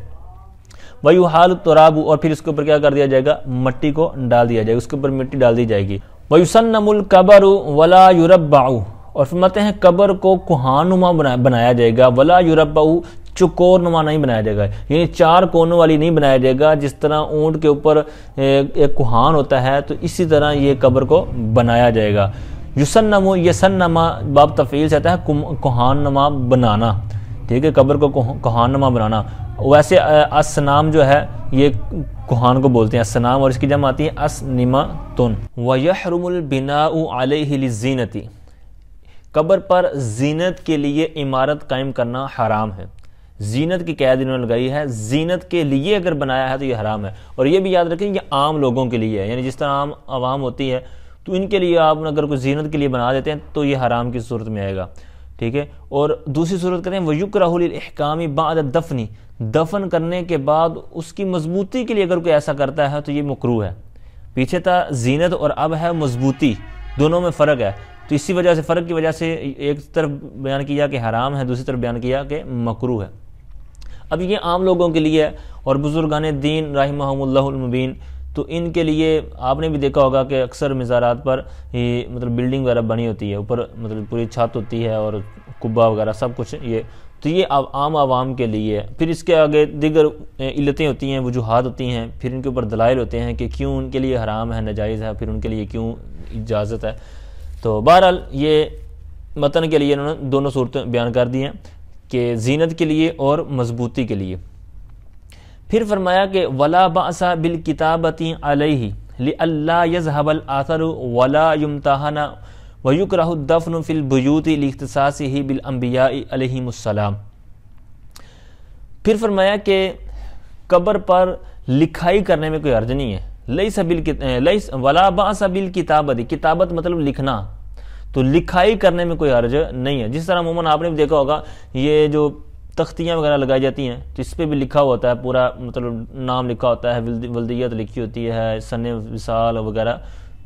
وَيُحَالُ التُّرَابُ، اور پھر اس کے اوپر کیا کر دیا جائے گا؟ مٹی کو ڈال دیا جائے گا، اس کے اوپر مٹی ڈال دی جائے گی۔ وَيُسَنَّمُ الْقَبَرُ وَلَا يُرَبَّعُ، اور فرماتے ہیں قبر کو کوہان نما بنایا جائے گا، وَلَا يُرَبَّعُ چکور نما نہیں بنایا جائے گا، یعنی چار کونوں والی نہیں بنایا جائے گا، جس طرح اونٹ کے اوپر ایک کوہان ہوتا ہے تو اسی طرح یہ قبر کو بنایا جائے گا۔ یسنم، یسنما باب تفعیل سے آتا ہے کوہان نما بنانا، ٹھیک ہے، قبر کو کوہان نما بنانا۔ ویسے اسنام جو ہے یہ کوہان کو بولتے ہیں اسنام، اور اس کی جمع آتی ہے اسنمتن۔ وَيَحْرُمُ الْبِنَاءُ عَلَيْهِ لِلزِّينَةِ، قبر پر زینت کے لیے عمارت قائم کرنا حرام ہے۔ زینت کی قید انہوں نے لگائی ہے، زینت کے لیے اگر بنایا ہے تو یہ حرام ہے۔ اور یہ بھی یاد رکھیں یہ عام لوگوں کے لیے ہے، یعنی جس طرح عام عوام ہوتی ہے تو ان کے لیے آپ اگر کوئی زینت کے لیے بنا دیتے ہیں تو یہ حرام کی صورت میں آئے گا، ٹھیک ہے۔ اور دوسری صورت کہتے ہیں وَيُكْرَهُ لِلْإِحْكَامِ بَعْدَ الدَّفْنِ، دفن کرنے کے بعد اس کی مضبوطی کے لیے اگر کوئی ایسا کرتا ہے تو یہ مکروہ ہے۔ پیچھے تھا زینت اور اب ہے مضبوطی، دونوں میں فرق ہے، تو اسی وجہ سے فرق کی وجہ سے ایک طرف بیان کیا کہ حرام ہے، دوسری طرف بیان کیا کہ مکروہ ہے۔ اب یہ عام لوگوں کے لیے اور بزرگان دین رحمہم اللہ المبین، تو ان کے لیے آپ نے بھی دیکھا ہوگا کہ اکثر مزارات پر یہ مطلب بلڈنگ وغیرہ بنی ہوتی ہے، اوپر مطلب پوری چھت ہوتی ہے اور قبہ وغیرہ سب کچھ، تو یہ عام عوام کے لیے ہے۔ پھر اس کے آگے دیگر علتیں ہوتی ہیں، وجوہات ہوتی ہیں، پھر ان کے اوپر دلائل ہوتے ہیں کہ کیوں ان کے لیے حرام ہے، ناجائز ہے، پھر ان کے لیے کیوں اجازت ہے۔ تو بہرحال یہ متن کے لیے انہوں نے دونوں صورتیں بیان کر دی ہیں کہ زینت کے لیے اور مضبوطی کے لیے۔ پھر فرمایا کہ وَلَا بَأْسَ بِالْكِتَابَةِ عَلَيْهِ لِأَلَّا يَذْهَبَ الْآثَرُ وَلَا يُمْتَحَنَ وَيُكْرَهُ الدَّفْنُ فِي الْبُيُوتِ لِاخْتِصَاصِهِ بِالْأَنْبِيَاءِ عَلَيْهِمُ السَّلَامُ۔ پھر فرمایا کہ قبر پر لکھائی کرنے میں کوئی حرج نہیں ہے، وَلَا بَأْسَ بِالْكِتَابَةِ، کتابت مطلب لکھنا، تو لکھائی کرنے میں کوئی حرج نہیں ہے۔ جس طرح عموماً آپ نے بھی دیکھا ہوگا یہ جو تختیاں وغیرہ لگائی جاتی ہیں تو اس پہ بھی لکھا ہوتا ہے، پورا مطلب نام لکھا ہوتا ہے، ولدیت لکھی ہوتی ہے، سن وصال وغیرہ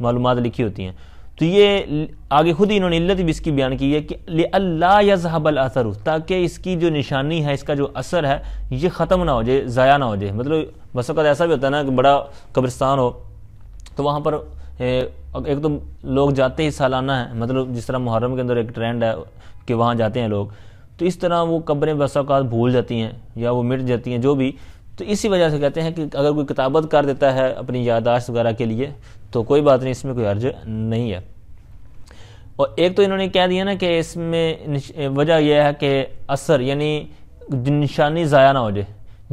معلومات لکھی ہوتی ہیں، تو یہ آگے خود ہی انہوں نے علت بھی اس کی بیان کی ہے کہ لِأَلَّا يَذْهَبَ الْأَثَرُ، تاکہ اس کی جو نشانی ہے، اس کا جو اثر ہے، یہ ختم نہ ہو جائے، ضائع نہ ہو جائے۔ مطلب بس اوقات ایسا بھی ہوتا ہے نا کہ بڑا قبرستان ہو تو وہاں پر ایک تو لوگ جاتے ہی سالانہ ہیں، مطلب جس طرح محرم کے اندر ایک ٹرینڈ ہے کہ وہاں جاتے ہیں لوگ، تو اس طرح وہ قبریں بس اوقات بھول جاتی ہیں یا وہ مٹ جاتی ہیں جو بھی، تو اسی وجہ سے کہتے ہیں کہ اگر کوئی کتابت کر دیتا ہے اپنی یادداشت وغیرہ کے لیے تو کوئی بات نہیں، اس میں کوئی حرج نہیں ہے۔ اور ایک تو انہوں نے کہہ دیا نا کہ اس میں وجہ یہ ہے کہ اثر یعنی نشانی ضائع نہ ہو جائے،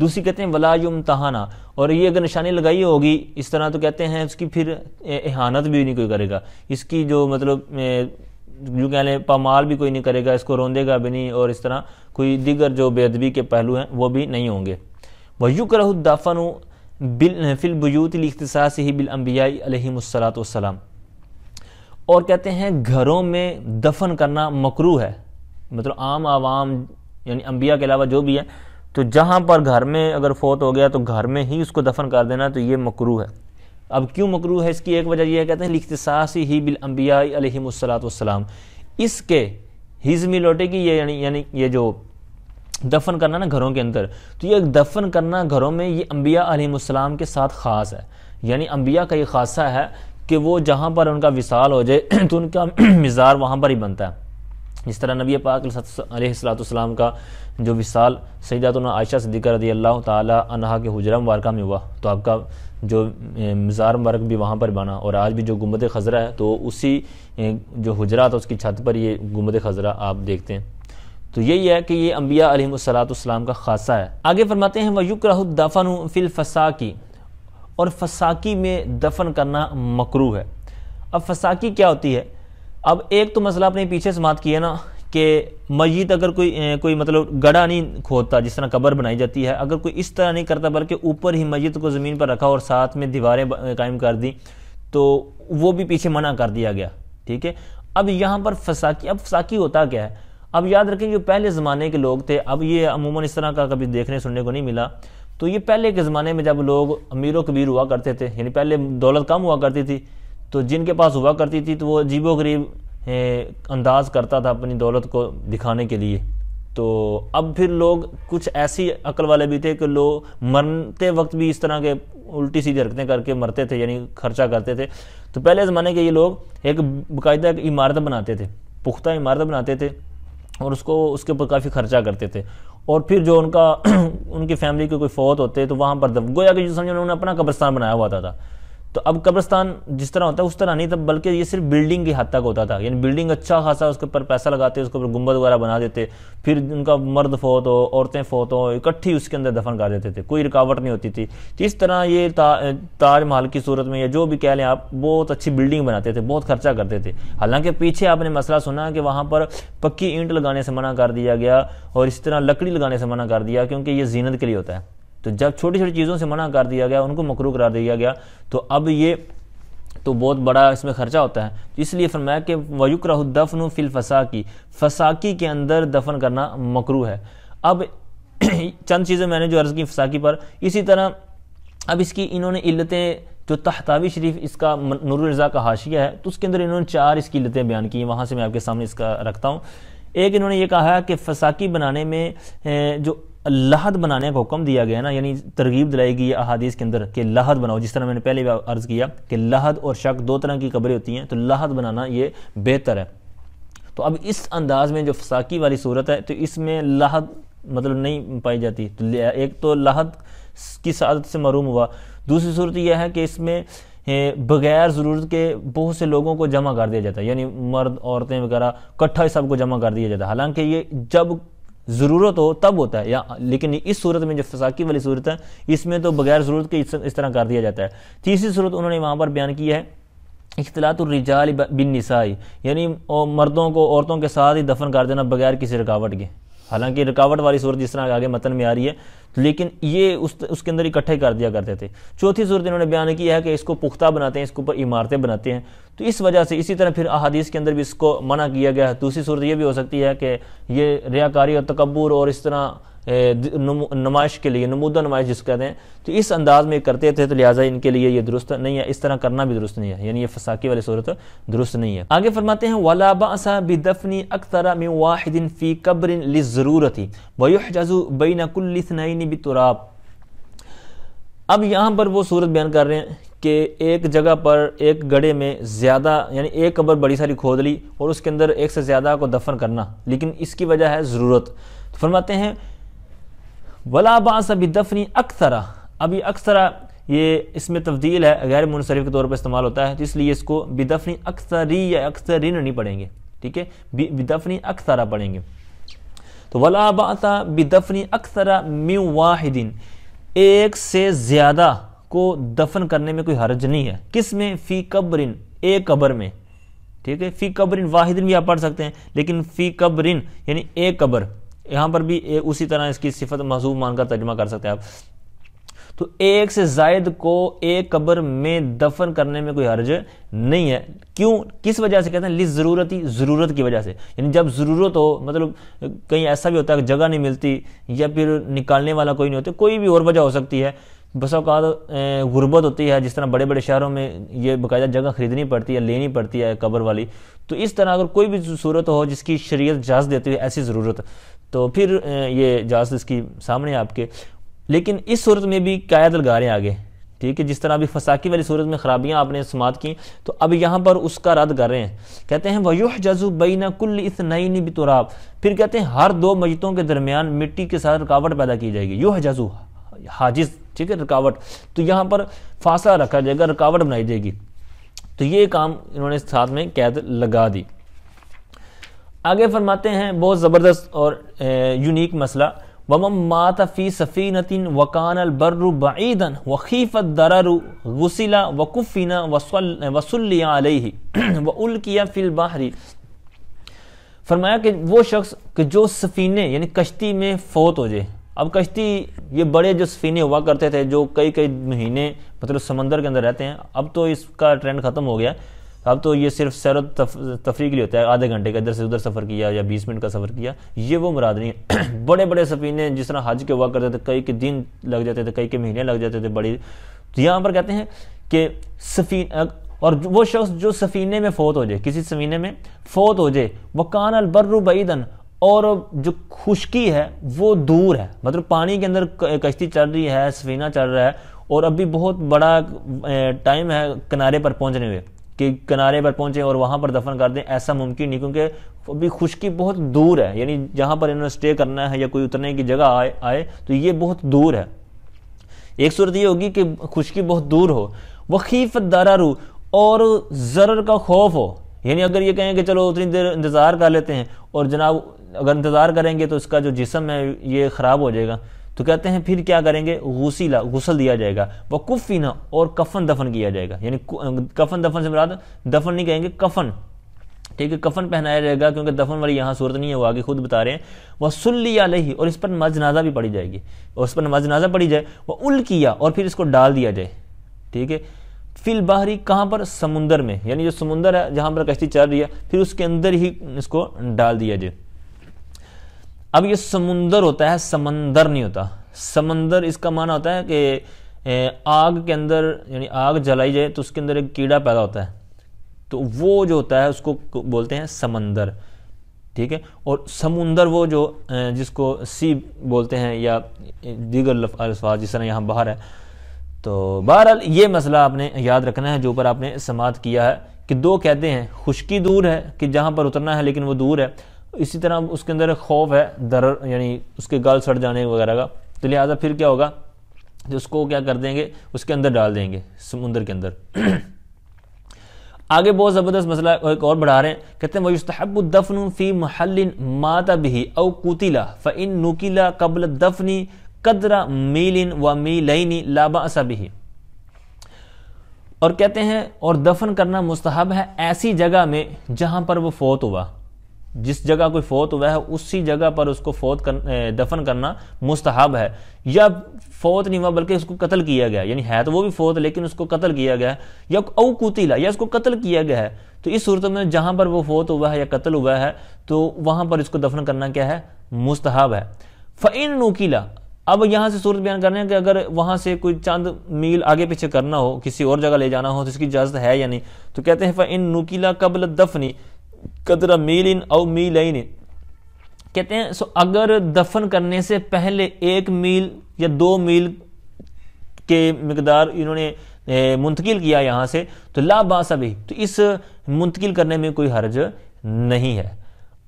دوسری کہتے ہیں ولا یمتحنا، اور یہ اگر نشانی لگائی ہوگی اس طرح تو کہتے ہیں اس کی پھر اہانت بھی نہیں کوئی کرے گا، اس کی جو مطلب جو کہہ لیں پامال بھی کوئی نہیں کرے گا، اس کو روندے گا بھی نہیں، اور اس طرح کوئی دیگر جو بے ادبی کے پہلو ہیں وہ بھی نہیں ہوں گے۔ وَيُكْرَهُ الدَّفْنُ فِي الْبُيُوتِ لِاخْتِصَاصِهِ بِالْأَنْبِيَاءِ عَلَيْهِمُ الصَّلَاةُ وَالسَّلَامُ، اور کہتے ہیں گھروں میں دفن کرنا مکروہ ہے، مطلب عام عوام یعنی انبیاء کے علاوہ جو بھی ہے، تو جہاں پر گھر میں اگر فوت ہو گیا تو گھر میں ہی اس کو دفن کر دینا، تو یہ مکروہ ہے۔ اب کیوں مکروہ ہے؟ اس کی ایک وجہ یہ ہے، کہتے ہیں لِاخْتِصَاصِهِ بِالْأَنْبِيَاءِ عَلَيْهِمُ الصَّلَاةُ وَالسَّلَامُ، اس کے ہز میں لوٹے گی یہ یعنی یہ جو دفن کرنا نا گھروں کے اندر، تو یہ دفن کرنا گھروں میں یہ انبیاء علیہ السلام کے ساتھ خاص ہے، یعنی انبیاء کا یہ خاصہ ہے کہ وہ جہاں پر ان کا وصال ہو جائے تو ان کا مزار وہاں پر ہی بنتا ہے۔ جس طرح نبی پاک علیہ السلام کا جو وصال سیداتنا عائشہ صدیقہ رضی اللہ تعالی عنہا کے حجرہ مبارکہ میں ہوا، تو آپ کا جو مزار مبارک بھی وہاں پر بنا، اور آج بھی جو گنبد خضرا ہے تو اسی جو حجرہ تھا اس کی چھت پر یہ گنبد خضرا آپ دیکھتے ہیں۔ تو یہی ہے کہ یہ انبیاء علیہ السلام کا خاصہ ہے۔ آگے فرماتے ہیں وَيُكْرَهُ الدَّفْنُ فِي الْفَسَاقِ، اور فساقی میں دفن کرنا مکروہ ہے۔ اب فساقی کیا ہوتی ہے؟ اب ایک تو مسئلہ اپنے پیچھے سماعت کیا نا کہ میت اگر کوئی مطلب گڑھا نہیں کھودتا، جس طرح قبر بنائی جاتی ہے، اگر کوئی اس طرح نہیں کرتا بلکہ اوپر ہی میت کو زمین پر رکھا اور ساتھ میں دیواریں قائم کر دی، تو وہ بھی پیچھے منع کر دیا گیا، ٹھیک ہے۔ اب یہاں پر فساقی ہوتا کیا ہے؟ اب یاد رکھیں جو پہلے زمانے کے لوگ تھے، اب یہ عموماً اس طرح کا کبھی دیکھنے سننے کو نہیں ملا، تو یہ پہلے کے زمانے میں جب لوگ امیر و کبیر ہوا کرتے تھے، یعنی پہلے دولت کم ہوا کرتی تھی، تو جن کے پاس ہوا کرتی تھی تو وہ عجیب و غریب انداز کرتا تھا اپنی دولت کو دکھانے کے لیے۔ تو اب پھر لوگ کچھ ایسی عقل والے بھی تھے کہ لوگ مرتے وقت بھی اس طرح کے الٹی سیدھی حرکتیں کر کے مرتے تھے، یعنی خرچہ کرتے تھے۔ تو پہلے زمانے کے یہ لوگ ایک باقاعدہ ایک عمارت بناتے تھے، پختہ عمارت بناتے تھے، اور اس کے اوپر کافی خرچہ کرتے تھے، اور پھر جو ان کی فیملی کے کوئی فوت ہوتے تو وہاں پر گویا کہ جو سمجھو انہوں نے اپنا قبرستان بنایا ہوا تھا۔ تو اب قبرستان جس طرح ہوتا ہے اس طرح نہیں تھا، بلکہ یہ صرف بلڈنگ کی حد تک ہوتا تھا، یعنی بلڈنگ اچھا خاصا اس کے اوپر پیسہ لگاتے، اس کے اوپر گنبد وغیرہ بنا دیتے، پھر ان کا مرد فوت ہو، عورتیں فوت ہو، اکٹھی اس کے اندر دفن کر دیتے تھے، کوئی رکاوٹ نہیں ہوتی تھی۔ تو اس طرح یہ تاج محل کی صورت میں یا جو بھی کہہ لیں آپ، بہت اچھی بلڈنگ بناتے تھے، بہت خرچہ کرتے تھے۔ حالانکہ پیچھے آپ نے مسئلہ سنا کہ وہاں پر پکی اینٹ لگانے سے منع کر دیا گیا، اور اس طرح لکڑی لگانے سے منع کر دیا، کیونکہ یہ زینت کے لیے ہوتا ہے۔ تو جب چھوٹی چھوٹی چیزوں سے منع کر دیا گیا، ان کو مکروہ قرار دیا گیا، تو اب یہ تو بہت بڑا اس میں خرچہ ہوتا ہے، اس لیے فرمایا کہ وَيُكْرَهُ الدَّفْنُ فِي الْفَسَاقِ، فساقی کے اندر دفن کرنا مکروہ ہے۔ اب چند چیزیں میں نے جو عرض کی فساقی پر، اسی طرح اب اس کی انہوں نے علتیں جو تحتاوی شریف اس کا نور الرضا کا حاشیہ ہے، تو اس کے اندر انہوں نے 4 اس کی علتیں بیان کی ہیں، وہاں سے میں آپ کے سامنے اس کا رکھتا ہوں۔ ایک انہوں نے یہ کہا ہے کہ فساقی بنانے میں جو لحد بنانے کا حکم دیا گیا نا، یعنی ترغیب دلائی گئی احادیث کے اندر کہ لحد بناؤ، جس طرح میں نے پہلے بھی عرض کیا کہ لحد اور شق 2 طرح کی قبریں ہوتی ہیں، تو لحد بنانا یہ بہتر ہے۔ تو اب اس انداز میں جو فساقی والی صورت ہے تو اس میں لحد مطلب نہیں پائی جاتی، تو ایک تو لحد کی سعادت سے محروم ہوا، دوسری صورت یہ ہے کہ اس میں بغیر ضرورت کے بہت سے لوگوں کو جمع کر دیا جاتا ہے، یعنی مرد عورتیں وغیرہ کٹھا سب کو جمع کر دیا جاتا ہے، حالانکہ یہ جب ضرورت ہو تب ہوتا ہے، لیکن اس صورت میں جو فساقی والی صورت ہے اس میں تو بغیر ضرورت کے اس طرح کر دیا جاتا ہے۔ تیسری صورت انہوں نے وہاں پر بیان کی ہے اختلاط الرجال بالنساء، یعنی مردوں کو عورتوں کے ساتھ ہی دفن کر دینا بغیر کسی رکاوٹ کے، حالانکہ رکاوٹ والی صورت جس طرح آگے متن میں آ رہی ہے، لیکن یہ اس کے اندر اکٹھے کر دیا کرتے تھے۔ چوتھی صورت انہوں نے بیان کی ہے کہ اس کو پختہ بناتے ہیں، اس کے اوپر عمارتیں بناتے ہیں، تو اس وجہ سے اسی طرح پھر احادیث کے اندر بھی اس کو منع کیا گیا ہے۔ دوسری صورت یہ بھی ہو سکتی ہے کہ یہ ریاکاری اور تکبر اور اس طرح نمائش کے لیے، نمودہ نمائش جس کو کہتے ہیں، تو اس انداز میں کرتے تھے، تو لہٰذا ان کے لیے یہ درست نہیں ہے، اس طرح کرنا بھی درست نہیں ہے، یعنی یہ فساقی والی صورت درست نہیں ہے۔ آگے فرماتے ہیں وَلَا بَأْسَ بِدَفْنِ أَكْثَرَ مِنْ وَاحِدٍ فِي قَبْرٍ لِلضَّرُورَةِ وَيُحْجَزُ بَيْنَ كُلِّ اثْنَيْنِ بِالتُّرَابِ۔ اب یہاں پر وہ صورت بیان کر رہے ہیں کہ ایک جگہ پر ایک گڑھے میں زیادہ، یعنی ایک قبر بڑی ساری کھود لی اور اس کے اندر ایک سے زیادہ کو دفن کرنا، لیکن اس کی وجہ ہے ضرورت۔ تو فرماتے ہیں وَلَا بَأْسَ بِدَفْنِ أَكْثَرَ، اب یہ اکثرہ یہ اس میں تفضیل ہے، غیر منصرف کے طور پر استعمال ہوتا ہے، تو اس لیے اس کو بِدَفْنِ أَكْثَرِ یا اکثرین نہیں پڑھیں گے، ٹھیک ہے، بِدَفْنِ أَكْثَرَ پڑھیں گے۔ تو وَلَا بَأْسَ بِدَفْنِ أَكْثَرَ مِنْ وَاحِدٍ، ایک سے زیادہ کو دفن کرنے میں کوئی حرج نہیں ہے، کس میں؟ فی قبرن، ایک قبر میں، ٹھیک ہے، فی قبرن واحدن بھی آپ پڑھ سکتے ہیں، لیکن فی قبرن یعنی ایک قبر، یہاں پر بھی اسی طرح اس کی صفت محذوف مان کر ترجمہ کر سکتے ہیں آپ۔ تو ایک سے زائد کو ایک قبر میں دفن کرنے میں کوئی حرج نہیں ہے، کیوں؟ کس وجہ سے کہتے ہیں؟ لِلضَّرُورَةِ، ضرورت کی وجہ سے، یعنی جب ضرورت ہو، مطلب کہیں ایسا بھی ہوتا ہے کہ جگہ نہیں ملتی یا پھر نکالنے والا کوئی نہیں ہوتا، کوئی بھی اور وجہ ہو سکتی ہے، بس اوقات غربت ہوتی ہے، جس طرح بڑے بڑے شہروں میں یہ باقاعدہ جگہ خریدنی پڑتی ہے، لینی پڑتی ہے قبر والی، تو اس طرح اگر کوئی بھی صورت ہو جس کی شریعت اجازت دیتی ہے ایسی ضرورت، تو پھر یہ اجازت اس کی سامنے ہے آپ کے۔ لیکن اس صورت میں بھی قاعدہ لگا رہے ہیں آگے، ٹھیک ہے، جس طرح ابھی فساقی والی صورت میں خرابیاں آپ نے سماعت کی، تو اب یہاں پر اس کا رد کر رہے ہیں، کہتے ہیں وَيُحْجَزُ بَيْنَ كُلِّ اثْنَيْنِ بِتُرَابٍ، پھر کہتے ہیں ہر دو میتوں کے درمیان مٹی کے ساتھ رکاوٹ پیدا کی جائے گی، یحجز حاجز، ٹھیک ہے، رکاوٹ، تو یہاں پر فاصلہ رکھا جائے گا، رکاوٹ بنائی جائے گی، تو یہ کام انہوں نے ساتھ میں قید لگا دی۔ آگے فرماتے ہیں بہت زبردست اور یونیک مسئلہ، وَمَن مَاتَ فِي سَفِينَةٍ وَكَانَ الْبَرُّ بَعِيدًا وَخِيفَ الضَّرَرُ غُسِلَ وَكُفِّنَ وَصُلِّيَ عَلَيْهِ وَأُلْقِيَ فِي الْبَحْرِ۔ فرمایا کہ وہ شخص کہ جو سفینے یعنی کشتی میں فوت ہو جائے، اب کشتی یہ بڑے جو سفینے ہوا کرتے تھے جو کئی مہینے مطلب سمندر کے اندر رہتے ہیں، اب تو اس کا ٹرینڈ ختم ہو گیا، اب تو یہ صرف سیر و تفریح کے لیے ہوتا ہے، آدھے گھنٹے کا ادھر سے ادھر سفر کیا یا 20 منٹ کا سفر کیا، یہ وہ مراد نہیں ہے۔ بڑے بڑے سفینے جس طرح حج کے ہوا کرتے تھے، کئی کے دن لگ جاتے تھے، کئی کے مہینے لگ جاتے تھے بڑی، تو یہاں پر کہتے ہیں کہ اور وہ شخص جو سفینے میں فوت ہو جائے، کسی سفینے میں فوت ہو جائے، وَكَانَ الْبَرُّ بَعِيدًا، اور جو خشکی ہے وہ دور ہے، مطلب پانی کے اندر کشتی چل رہی ہے، سفینہ چل رہا ہے، اور ابھی بہت بڑا ٹائم ہے کنارے پر پہنچنے میں، کہ کنارے پر پہنچے اور وہاں پر دفن کر دیں، ایسا ممکن نہیں، کیونکہ ابھی خشکی بہت دور ہے، یعنی جہاں پر انہوں نے سٹے کرنا ہے یا کوئی اترنے کی جگہ آئے تو یہ بہت دور ہے۔ ایک صورت یہ ہوگی کہ خشکی بہت دور ہو، وَخِيفَ الضَّرَرُ، اور ضرر کا خوف ہو، یعنی اگر یہ کہیں کہ چلو اتنی دیر انتظار کر لیتے ہیں، اور جناب اگر انتظار کریں گے تو اس کا جو جسم ہے یہ خراب ہو جائے گا، تو کہتے ہیں پھر کیا کریں گے؟ غسل دیا جائے گا، وَكُفِّنَ، اور کفن دفن کیا جائے گا، یعنی کفن دفن سے مراد دفن نہیں کہیں گے، کفن، ٹھیک ہے، کفن پہنایا جائے گا، کیونکہ دفن والی یہاں صورت نہیں ہے، وہ آگے خود بتا رہے ہیں، وَصُلِّيَ عَلَيْهِ، اور اس پر نماز جنازہ بھی پڑھی جائے گی، اور اس پر نماز جنازہ پڑھی جائے، وَأُلْقِيَ، اور پھر اس کو ڈال دیا جائے، ٹھیک ہے، فی البحری، کہاں پر؟ سمندر میں، یعنی جو سمندر ہے جہاں پر کشتی چل رہی ہے، پھر اس کے اندر ہی اس کو ڈال دیا جائے۔ اب یہ سمندر ہوتا ہے، سمندر نہیں ہوتا، سمندر اس کا معنی ہوتا ہے کہ آگ کے اندر، یعنی آگ جلائی جائے تو اس کے اندر ایک کیڑا پیدا ہوتا ہے، تو وہ جو ہوتا ہے اس کو بولتے ہیں سمندر، ٹھیک ہے، اور سمندر وہ جو جس کو سی بولتے ہیں یا دیگر الفاظ جس طرح یہاں باہر ہے۔ تو بہرحال یہ مسئلہ آپ نے یاد رکھنا ہے جو اوپر آپ نے سماعت کیا ہے، کہ دو قیدیں ہیں، خشکی دور ہے کہ جہاں پر اترنا ہے لیکن وہ دور ہے، اسی طرح اس کے اندر خوف ہے ضرر، یعنی اس کے گال سڑ جانے وغیرہ کا، تو لہٰذا پھر کیا ہوگا کہ اس کو کیا کر دیں گے؟ اس کے اندر ڈال دیں گے، سمندر کے اندر۔ آگے بہت زبردست مسئلہ ایک اور بڑھا رہے ہیں، کہتے ہیں وَيُسْتَحَبُّ الدَّفْنُ فِي مَحَلٍ مَاتَ بِهِ أَوْ قُتِلَ فَإِن نُقِلَ قَبْلَ الدَّفْنِ قَدْرَ مِيلٍ وَمِيلَيْنِ لَا بَأْسَ بِهِ، اور کہتے ہیں اور دفن کرنا مستحب ہے ایسی جگہ میں جہاں پر وہ فوت ہوا، جس جگہ کوئی فوت ہوا ہے اسی جگہ پر اس کو دفن کرنا مستحب ہے، یا فوت نہیں ہوا بلکہ اس کو قتل کیا گیا، یعنی ہے تو وہ بھی فوت لیکن اس کو قتل کیا گیا ہے، یا او قتل، یا اس کو قتل کیا گیا ہے، تو اس صورت میں جہاں پر وہ فوت ہوا ہے یا قتل ہوا ہے تو وہاں پر اس کو دفن کرنا کیا ہے؟ مستحب ہے۔ فَإِن نُقِلَ، اب یہاں سے صورت بیان کرنے ہیں کہ اگر وہاں سے کوئی چند میل آگے پیچھے کرنا ہو، کسی اور جگہ لے جانا ہو تو اس کی اجازت ہے یا نہیں؟ تو کہتے ہیں فَإِن نُقِلَ قَبْلَ الدَّفْنِ قَدْرَ مِیلٍ أَوْ مِیلَيْنِ، کہتے ہیں اگر دفن کرنے سے پہلے 1 میل یا 2 میل کے مقدار انہوں نے منتقل کیا یہاں سے تو لا باس بھی، تو اس منتقل کرنے میں کوئی حرج نہیں ہے۔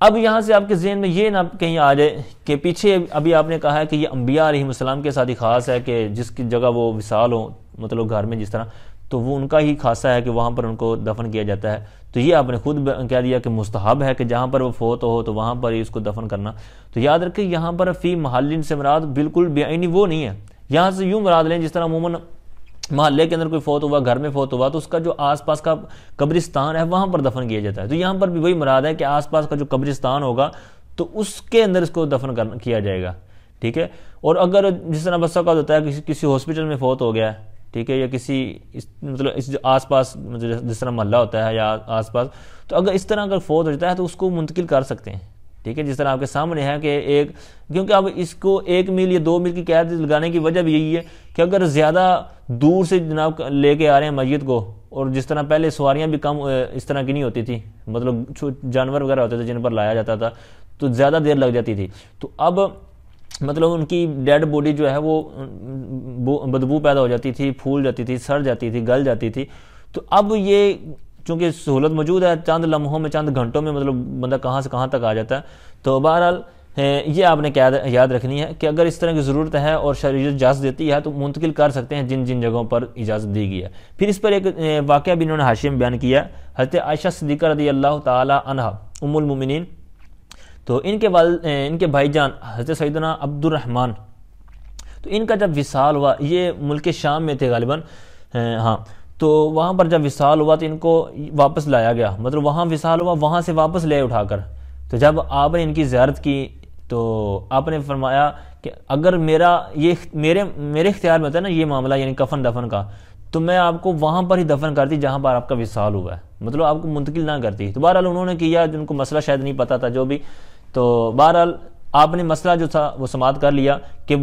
اب یہاں سے آپ کے ذہن میں یہ نہ کہیں آ جائے کہ پیچھے ابھی آپ نے کہا ہے کہ یہ انبیاء علیہ السلام کے ساتھ ہی خاص ہے کہ جس کی جگہ وہ وصال ہو، مطلب گھر میں جس طرح، تو وہ ان کا ہی خاصہ ہے کہ وہاں پر ان کو دفن کیا جاتا ہے، تو یہ آپ نے خود کہہ دیا کہ مستحب ہے کہ جہاں پر وہ فوت ہو تو وہاں پر ہی اس کو دفن کرنا۔ تو یاد رکھیں یہاں پر فی محل سے مراد بالکل بعینی وہ نہیں ہے، یہاں سے یوں مراد لیں جس طرح عموماً محلے کے اندر کوئی فوت ہوا، گھر میں فوت ہوا تو اس کا جو آس پاس کا قبرستان ہے وہاں پر دفن کیا جاتا ہے، تو یہاں پر بھی وہی مراد ہے کہ آس پاس کا جو قبرستان ہوگا تو اس کے اندر اس کو دفن کیا جائے گا، ٹھیک ہے۔ اور اگر جس طرح بس اوقات ہوتا ہے کسی ہاسپٹل میں فوت ہو گیا ہے، ٹھیک ہے، یا کسی مطلب اس آس پاس جس طرح محلہ ہوتا ہے یا آس پاس، تو اگر اس طرح اگر فوت ہو جاتا ہے تو اس کو منتقل کر سکتے ہیں، ٹھیک ہے، جس طرح آپ کے سامنے ہے کہ کیونکہ اب اس کو 1 میل یا 2 میل کی قید لگانے کی وجہ بھی یہی ہے کہ اگر زیادہ دور سے جناب لے کے آ رہے ہیں میت کو، اور جس طرح پہلے سواریاں بھی کم اس طرح کی نہیں ہوتی تھی، مطلب جانور وغیرہ ہوتے تھے جن پر لایا جاتا تھا تو زیادہ دیر لگ جاتی تھی، تو اب مطلب ان کی ڈیڈ باڈی جو ہے وہ بدبو پیدا ہو جاتی تھی، پھول جاتی تھی، سڑ جاتی تھی، گل جاتی تھی، تو اب یہ چونکہ سہولت موجود ہے، چند لمحوں میں چند گھنٹوں میں مطلب بندہ کہاں سے کہاں تک آ جاتا ہے، تو بہرحال یہ آپ نے یاد رکھنی ہے کہ اگر اس طرح کی ضرورت ہے اور شریعت اجازت دیتی ہے تو منتقل کر سکتے ہیں جن جن جگہوں پر اجازت دی گئی ہے۔ پھر اس پر ایک واقعہ بھی انہوں نے حاشیے میں بیان کیا ہے، حضرت عائشہ صدیقہ رضی اللہ تعالی عنہا ام المومنین، تو ان کے بھائی جان حضرت سیدنا عبد الرحمن، تو ان کا جب وصال ہوا، یہ ملک شام میں تھے غالباً، ہاں، تو وہاں پر جب وصال ہوا تو ان کو واپس لایا گیا، مطلب وہاں وصال ہوا، وہاں سے واپس لے اٹھا کر، تو جب آپ نے ان کی زیارت کی تو آپ نے فرمایا کہ اگر میرے اختیار میں ہوتا ہے نا یہ معاملہ، یعنی کفن دفن کا، تو میں آپ کو وہاں پر ہی دفن کرتی جہاں پر آپ کا وصال ہوا ہے، مطلب آپ کو منتقل نہ کرتی۔ تو بہرحال انہوں نے کیا، جن کو مسئلہ شاید نہیں پتا تھا جو بھی، تو بہرحال آپ نے مسئلہ جو تھا وہ سماعت کر لیا کہ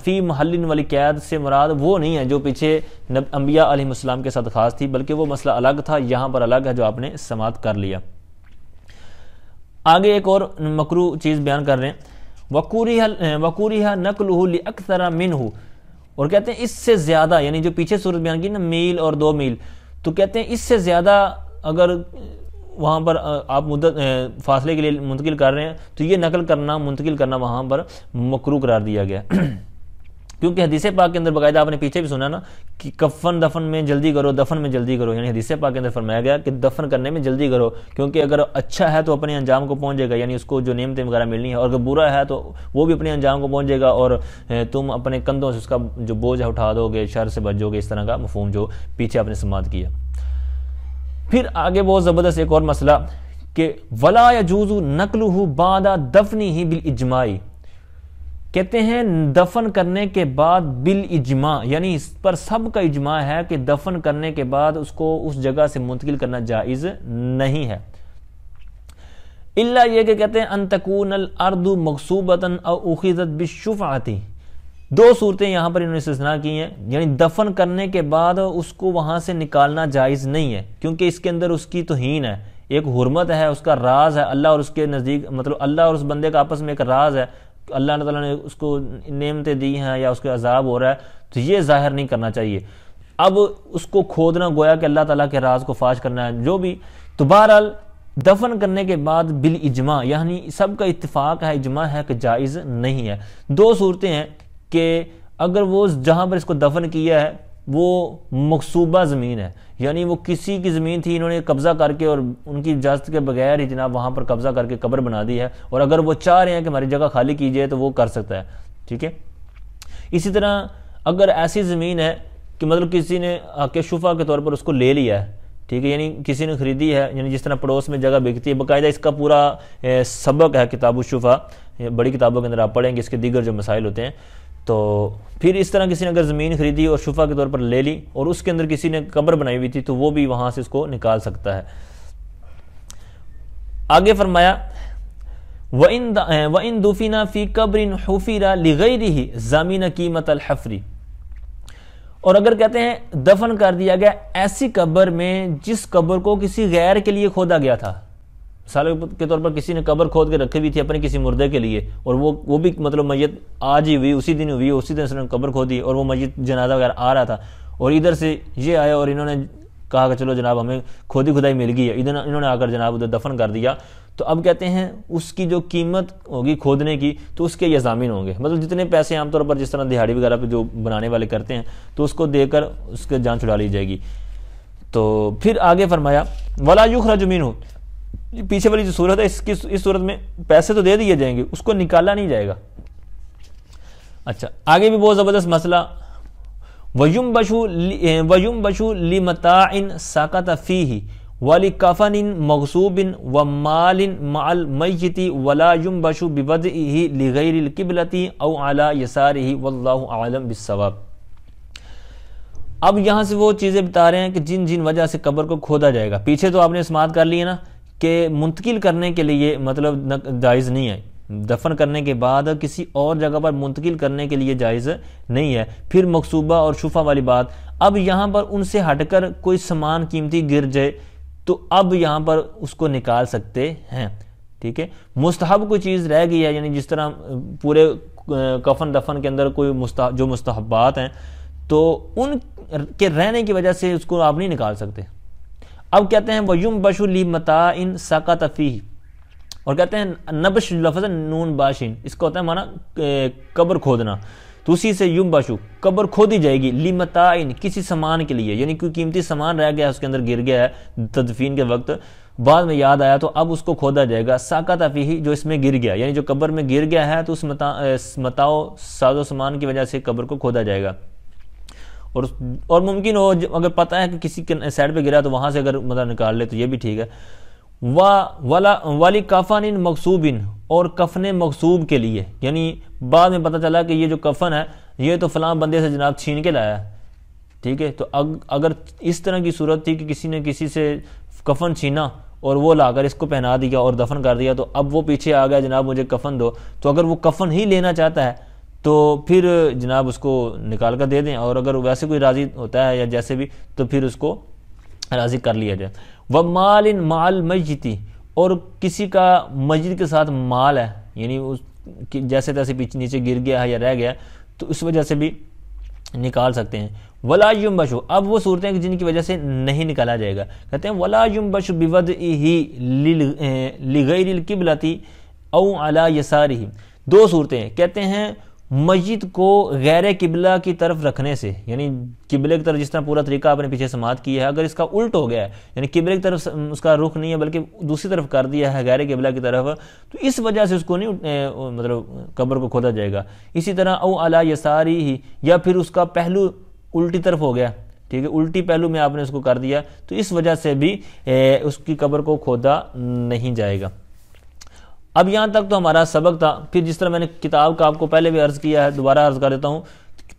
فی محل والی قید سے مراد وہ نہیں ہے جو پیچھے انبیاء علیہ السلام کے ساتھ خاص تھی، بلکہ وہ مسئلہ الگ تھا، یہاں پر الگ ہے جو آپ نے سماعت کر لیا۔ آگے ایک اور مکروہ چیز بیان کر رہے ہیں، وَقُورِهَا نَقْلُهُ لِأَكْثَرَ مِنْهُ، اور کہتے ہیں اس سے زیادہ، یعنی جو پیچھے صورت بیان کی نا میل اور 2 میل، تو کہتے ہیں اس سے زیادہ اگر وہاں پر آپ مدت فاصلے کے لیے منتقل کر رہے ہیں تو یہ نقل کرنا، منتقل کرنا وہاں پر مکروہ قرار دیا گیا، کیونکہ حدیث پاک کے اندر باقاعدہ آپ نے پیچھے بھی سنا نا کہ کفن دفن میں جلدی کرو، دفن میں جلدی کرو، یعنی حدیث پاک کے اندر فرمایا گیا کہ دفن کرنے میں جلدی کرو، کیونکہ اگر اچھا ہے تو اپنے انجام کو پہنچ جائے گا، یعنی اس کو جو نعمتیں وغیرہ ملنی ہے، اور اگر برا ہے تو وہ بھی اپنے انجام کو پہنچ جائے گا اور تم اپنے کندھوں سے اس کا جو بوجھ ہے اٹھا دو گے، شر سے بچ جاؤ گے، اس طرح کا مفہوم جو پیچھے آپ نے سماعت کیا۔ پھر آگے بہت زبردست ایک اور مسئلہ کہ وَلَا يَجُوزُ نَقْلُهُ بَعْدَ دَفْنِهِ بِالْإِجْمَاعِ، کہتے ہیں دفن کرنے کے بعد بالاجماع، یعنی اس پر سب کا اجماع ہے کہ دفن کرنے کے بعد اس کو اس جگہ سے منتقل کرنا جائز نہیں ہے، الا یہ کہ کہتے ہیں ان تکون الارض مغصوبۃ او اخذت بالشفعۃ، 2 صورتیں یہاں پر انہوں نے استثناء کی ہیں، یعنی دفن کرنے کے بعد اس کو وہاں سے نکالنا جائز نہیں ہے، کیونکہ اس کے اندر اس کی توہین ہے، ایک حرمت ہے، اس کا راز ہے، اللہ اور اس کے نزدیک، مطلب اللہ اور اس بندے کا آپس میں ایک راز ہے، اللہ تعالیٰ نے اس کو نعمتیں دی ہیں یا اس کے عذاب ہو رہا ہے، تو یہ ظاہر نہیں کرنا چاہیے۔ اب اس کو کھودنا گویا کہ اللہ تعالیٰ کے راز کو فاش کرنا ہے جو بھی، تو بہرحال دفن کرنے کے بعد بالاجماع، یعنی سب کا اتفاق ہے، اجماع ہے کہ جائز نہیں ہے۔ 2 صورتیں ہیں کہ اگر وہ جہاں پر اس کو دفن کیا ہے وہ مغصوبہ زمین ہے، یعنی وہ کسی کی زمین تھی، انہوں نے قبضہ کر کے اور ان کی اجازت کے بغیر ہی جناب وہاں پر قبضہ کر کے قبر بنا دی ہے، اور اگر وہ چاہ رہے ہیں کہ ہماری جگہ خالی کیجئے تو وہ کر سکتا ہے، ٹھیک ہے۔ اسی طرح اگر ایسی زمین ہے کہ مطلب کسی نے حق شفع کے طور پر اس کو لے لیا ہے، ٹھیک ہے، یعنی کسی نے خریدی ہے، یعنی جس طرح پڑوس میں جگہ بکتی ہے، باقاعدہ اس کا پورا سبق ہے کتاب الشفع، بڑی کتابوں کے اندر آپ پڑھیں گے اس کے دیگر جو مسائل ہوتے ہیں، تو پھر اس طرح کسی نے اگر زمین خریدی اور شفع کے طور پر لے لی اور اس کے اندر کسی نے قبر بنائی ہوئی تھی تو وہ بھی وہاں سے اس کو نکال سکتا ہے۔ آگے فرمایا وَإِن دُفِنَ فِي قَبْرٍ حُفِرَ لِغَيْرِهِ زَامِنَ قِیمَةَ الْحَفْرِ، اور اگر کہتے ہیں دفن کر دیا گیا ایسی قبر میں جس قبر کو کسی غیر کے لیے کھودا گیا تھا، مثال کے طور پر کسی نے قبر کھود کے رکھی ہوئی تھی اپنے کسی مردے کے لیے، اور وہ بھی مطلب میت آج ہی ہوئی، اسی دن ہوئی، اسی دن اس نے قبر کھودی، اور وہ میت جنازہ وغیرہ آ رہا تھا، اور ادھر سے یہ آیا اور انہوں نے کہا کہ چلو جناب ہمیں کھودی کھدائی مل گئی ہے، انہوں نے آ کر جناب ادھر دفن کر دیا، تو اب کہتے ہیں اس کی جو قیمت ہوگی کھودنے کی تو اس کے یہ ضامن ہوں گے، مطلب جتنے پیسے عام طور پر جس طرح دہاڑی وغیرہ پہ جو بنانے والے کرتے ہیں تو اس کو دے کر اس کے جان چھڑا لی جائے گی۔ تو پھر آگے فرمایا ولا یخرج منہ، پیچھے والی جو صورت ہے اس صورت میں پیسے تو دے دیے جائیں گے، اس کو نکالا نہیں جائے گا۔ اچھا آگے بھی بہت زبردست مسئلہ، وَيُنْبَشُ لِمَتَاعٍ سَقَطَ فِيهِ وَلِكَفَنٍ مَغْصُوبٍ وَمَالٍ مَعَ الْمَيِّتِ وَلَا يُنْبَشُ بِوَضْعِهِ لِغَيْرِ الْقِبْلَةِ أَوْ عَلَى يَسَارِهِ وَاللَّهُ أَعْلَمُ بِالصَّوَابِ۔ اب یہاں سے وہ چیزیں بتا رہے ہیں کہ جن وجہ سے قبر کو کھودا جائے گا، پیچھے تو آپ نے سماعت کر لی ہے نا کہ منتقل کرنے کے لیے مطلب جائز نہیں ہے، دفن کرنے کے بعد کسی اور جگہ پر منتقل کرنے کے لیے جائز نہیں ہے۔ پھر مقصوبہ اور شفع والی بات، اب یہاں پر ان سے ہٹ کر کوئی سامان قیمتی گر جائے تو اب یہاں پر اس کو نکال سکتے ہیں، ٹھیک ہے۔ مستحب کوئی چیز رہ گئی ہے، یعنی جس طرح پورے کفن دفن کے اندر کوئی جو مستحبات ہیں تو ان کے رہنے کی وجہ سے اس کو آپ نہیں نکال سکتے۔ اب کہتے ہیں وَيُنْبَشُ لِمَتَاعٍ سَقَطَ فِيهِ، اور کہتے ہیں نبش لفظ نون باشین، اس کا ہوتا ہے معنی قبر کھودنا، تو اسی سے یُنْبَشُ قبر کھودی جائے گی لِمَتَاعٍ کسی سامان کے لیے، یعنی کوئی قیمتی سامان رہ گیا اس کے اندر گر گیا ہے تدفین کے وقت، بعد میں یاد آیا تو اب اس کو کھودا جائے گا، سَقَطَ فِيهِ جو اس میں گر گیا، یعنی جو قبر میں گر گیا ہے تو اس متاع ساز و سامان کی وجہ سے قبر کو کھودا جائے گا۔ اور ممکن ہو اگر پتہ ہے کہ کسی سائڈ پہ گرا تو وہاں سے اگر مطلب نکال لے تو یہ بھی ٹھیک ہے۔ والی کفن مغصوب، اور کفن مغصوب کے لیے، یعنی بعد میں پتہ چلا کہ یہ جو کفن ہے یہ تو فلاں بندے سے جناب چھین کے لایا ہے، ٹھیک ہے، تو اگر اس طرح کی صورت تھی کہ کسی نے کسی سے کفن چھینا اور وہ لا کر اس کو پہنا دیا اور دفن کر دیا، تو اب وہ پیچھے آ گیا جناب مجھے کفن دو، تو اگر وہ کفن ہی لینا چاہتا ہے تو پھر جناب اس کو نکال کر دے دیں، اور اگر ویسے کوئی راضی ہوتا ہے یا جیسے بھی تو پھر اس کو راضی کر لیا جائے۔ وَمَالٍ مَعَ الْمَيِّتِ، اور کسی کا میت کے ساتھ مال ہے، یعنی جیسے تیسے پیچھے نیچے گر گیا ہے یا رہ گیا تو اس وجہ سے بھی نکال سکتے ہیں۔ وَلَا يُنْبَشُ، اب وہ صورتیں ہیں جن کی وجہ سے نہیں نکالا جائے گا، کہتے ہیں وَلَا يُنْبَشُ بِوَضْعِهِ لِغَيْرِ الْقِبْلَةِ أَوْ عَلَى يَسَارِهِ، دو صورتیں ہیں، کہتے ہیں میت کو غیر قبلہ کی طرف رکھنے سے، یعنی قبلے کی طرف جس طرح پورا طریقہ آپ نے پیچھے سماعت کیا ہے، اگر اس کا الٹ ہو گیا ہے یعنی قبلے کی طرف اس کا رخ نہیں ہے بلکہ دوسری طرف کر دیا ہے غیر قبلہ کی طرف، تو اس وجہ سے اس کو نہیں مطلب قبر کو کھودا جائے گا۔ اسی طرح او علی یساری، یا پھر اس کا پہلو الٹی طرف ہو گیا، ٹھیک ہے، الٹی پہلو میں آپ نے اس کو کر دیا تو اس وجہ سے بھی اس کی قبر کو کھودا نہیں جائے گا۔ اب یہاں تک تو ہمارا سبق تھا۔ پھر جس طرح میں نے کتاب کا آپ کو پہلے بھی عرض کیا ہے، دوبارہ عرض کر دیتا ہوں،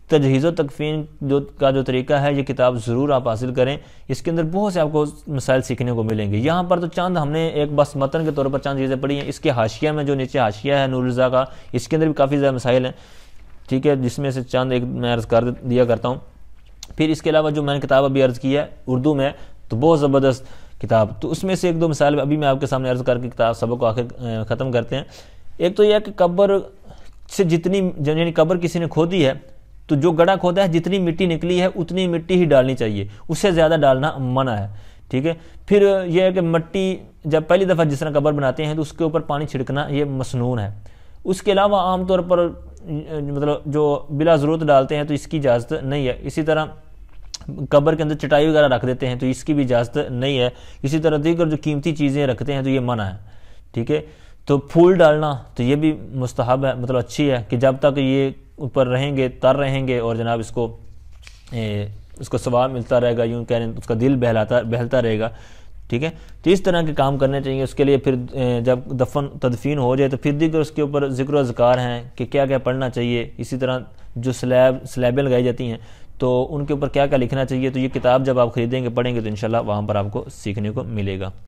تجہیز و تکفین کا جو طریقہ ہے یہ کتاب ضرور آپ حاصل کریں، اس کے اندر بہت سے آپ کو مسائل سیکھنے کو ملیں گے۔ یہاں پر تو چند ہم نے ایک بس متن کے طور پر چند چیزیں پڑھی ہیں، اس کے حاشیہ میں جو نیچے حاشیہ ہے نور رضا کا، اس کے اندر بھی کافی زیادہ مسائل ہیں، ٹھیک ہے، جس میں سے چند ایک میں عرض کر دیا کرتا ہوں۔ پھر اس کے علاوہ جو میں نے کتاب ابھی عرض کی ہے اردو میں، تو بہت زبردست کتاب، تو اس میں سے ایک دو مثال ابھی میں آپ کے سامنے عرض کر کے کتاب سبق کو آخر ختم کرتے ہیں۔ ایک تو یہ ہے کہ قبر سے جتنی یعنی قبر کسی نے کھودی ہے تو جو گڑھا کھودا ہے جتنی مٹی نکلی ہے اتنی مٹی ہی ڈالنی چاہیے، اس سے زیادہ ڈالنا منع ہے، ٹھیک ہے۔ پھر یہ ہے کہ مٹی جب پہلی دفعہ جس طرح قبر بناتے ہیں تو اس کے اوپر پانی چھڑکنا یہ مسنون ہے۔ اس کے علاوہ عام طور پر مطلب جو بلا ضرورت ڈالتے ہیں تو اس کی اجازت نہیں ہے۔ اسی طرح قبر کے اندر چٹائی وغیرہ رکھ دیتے ہیں تو اس کی بھی اجازت نہیں ہے۔ اسی طرح دیگر جو قیمتی چیزیں رکھتے ہیں تو یہ منع ہے، ٹھیک ہے۔ تو پھول ڈالنا تو یہ بھی مستحب ہے، مطلب اچھی ہے کہ جب تک یہ اوپر رہیں گے تر رہیں گے اور جناب اس کو ثواب ملتا رہے گا، یوں کہہ رہے ہیں اس کا دل بہلتا رہے گا، ٹھیک ہے۔ تو اس طرح کے کام کرنے چاہیے۔ اس کے لیے پھر جب تدفین ہو جائے تو پھر دیگر اس کے اوپر ذکر و اذکار ہیں کہ کیا کیا پڑھنا چاہیے۔ اسی طرح جو سلیبیں لگائی جاتی ہیں تو ان کے اوپر کیا کیا لکھنا چاہیے، تو یہ کتاب جب آپ خریدیں گے پڑھیں گے تو انشاءاللہ وہاں پر آپ کو سیکھنے کو ملے گا۔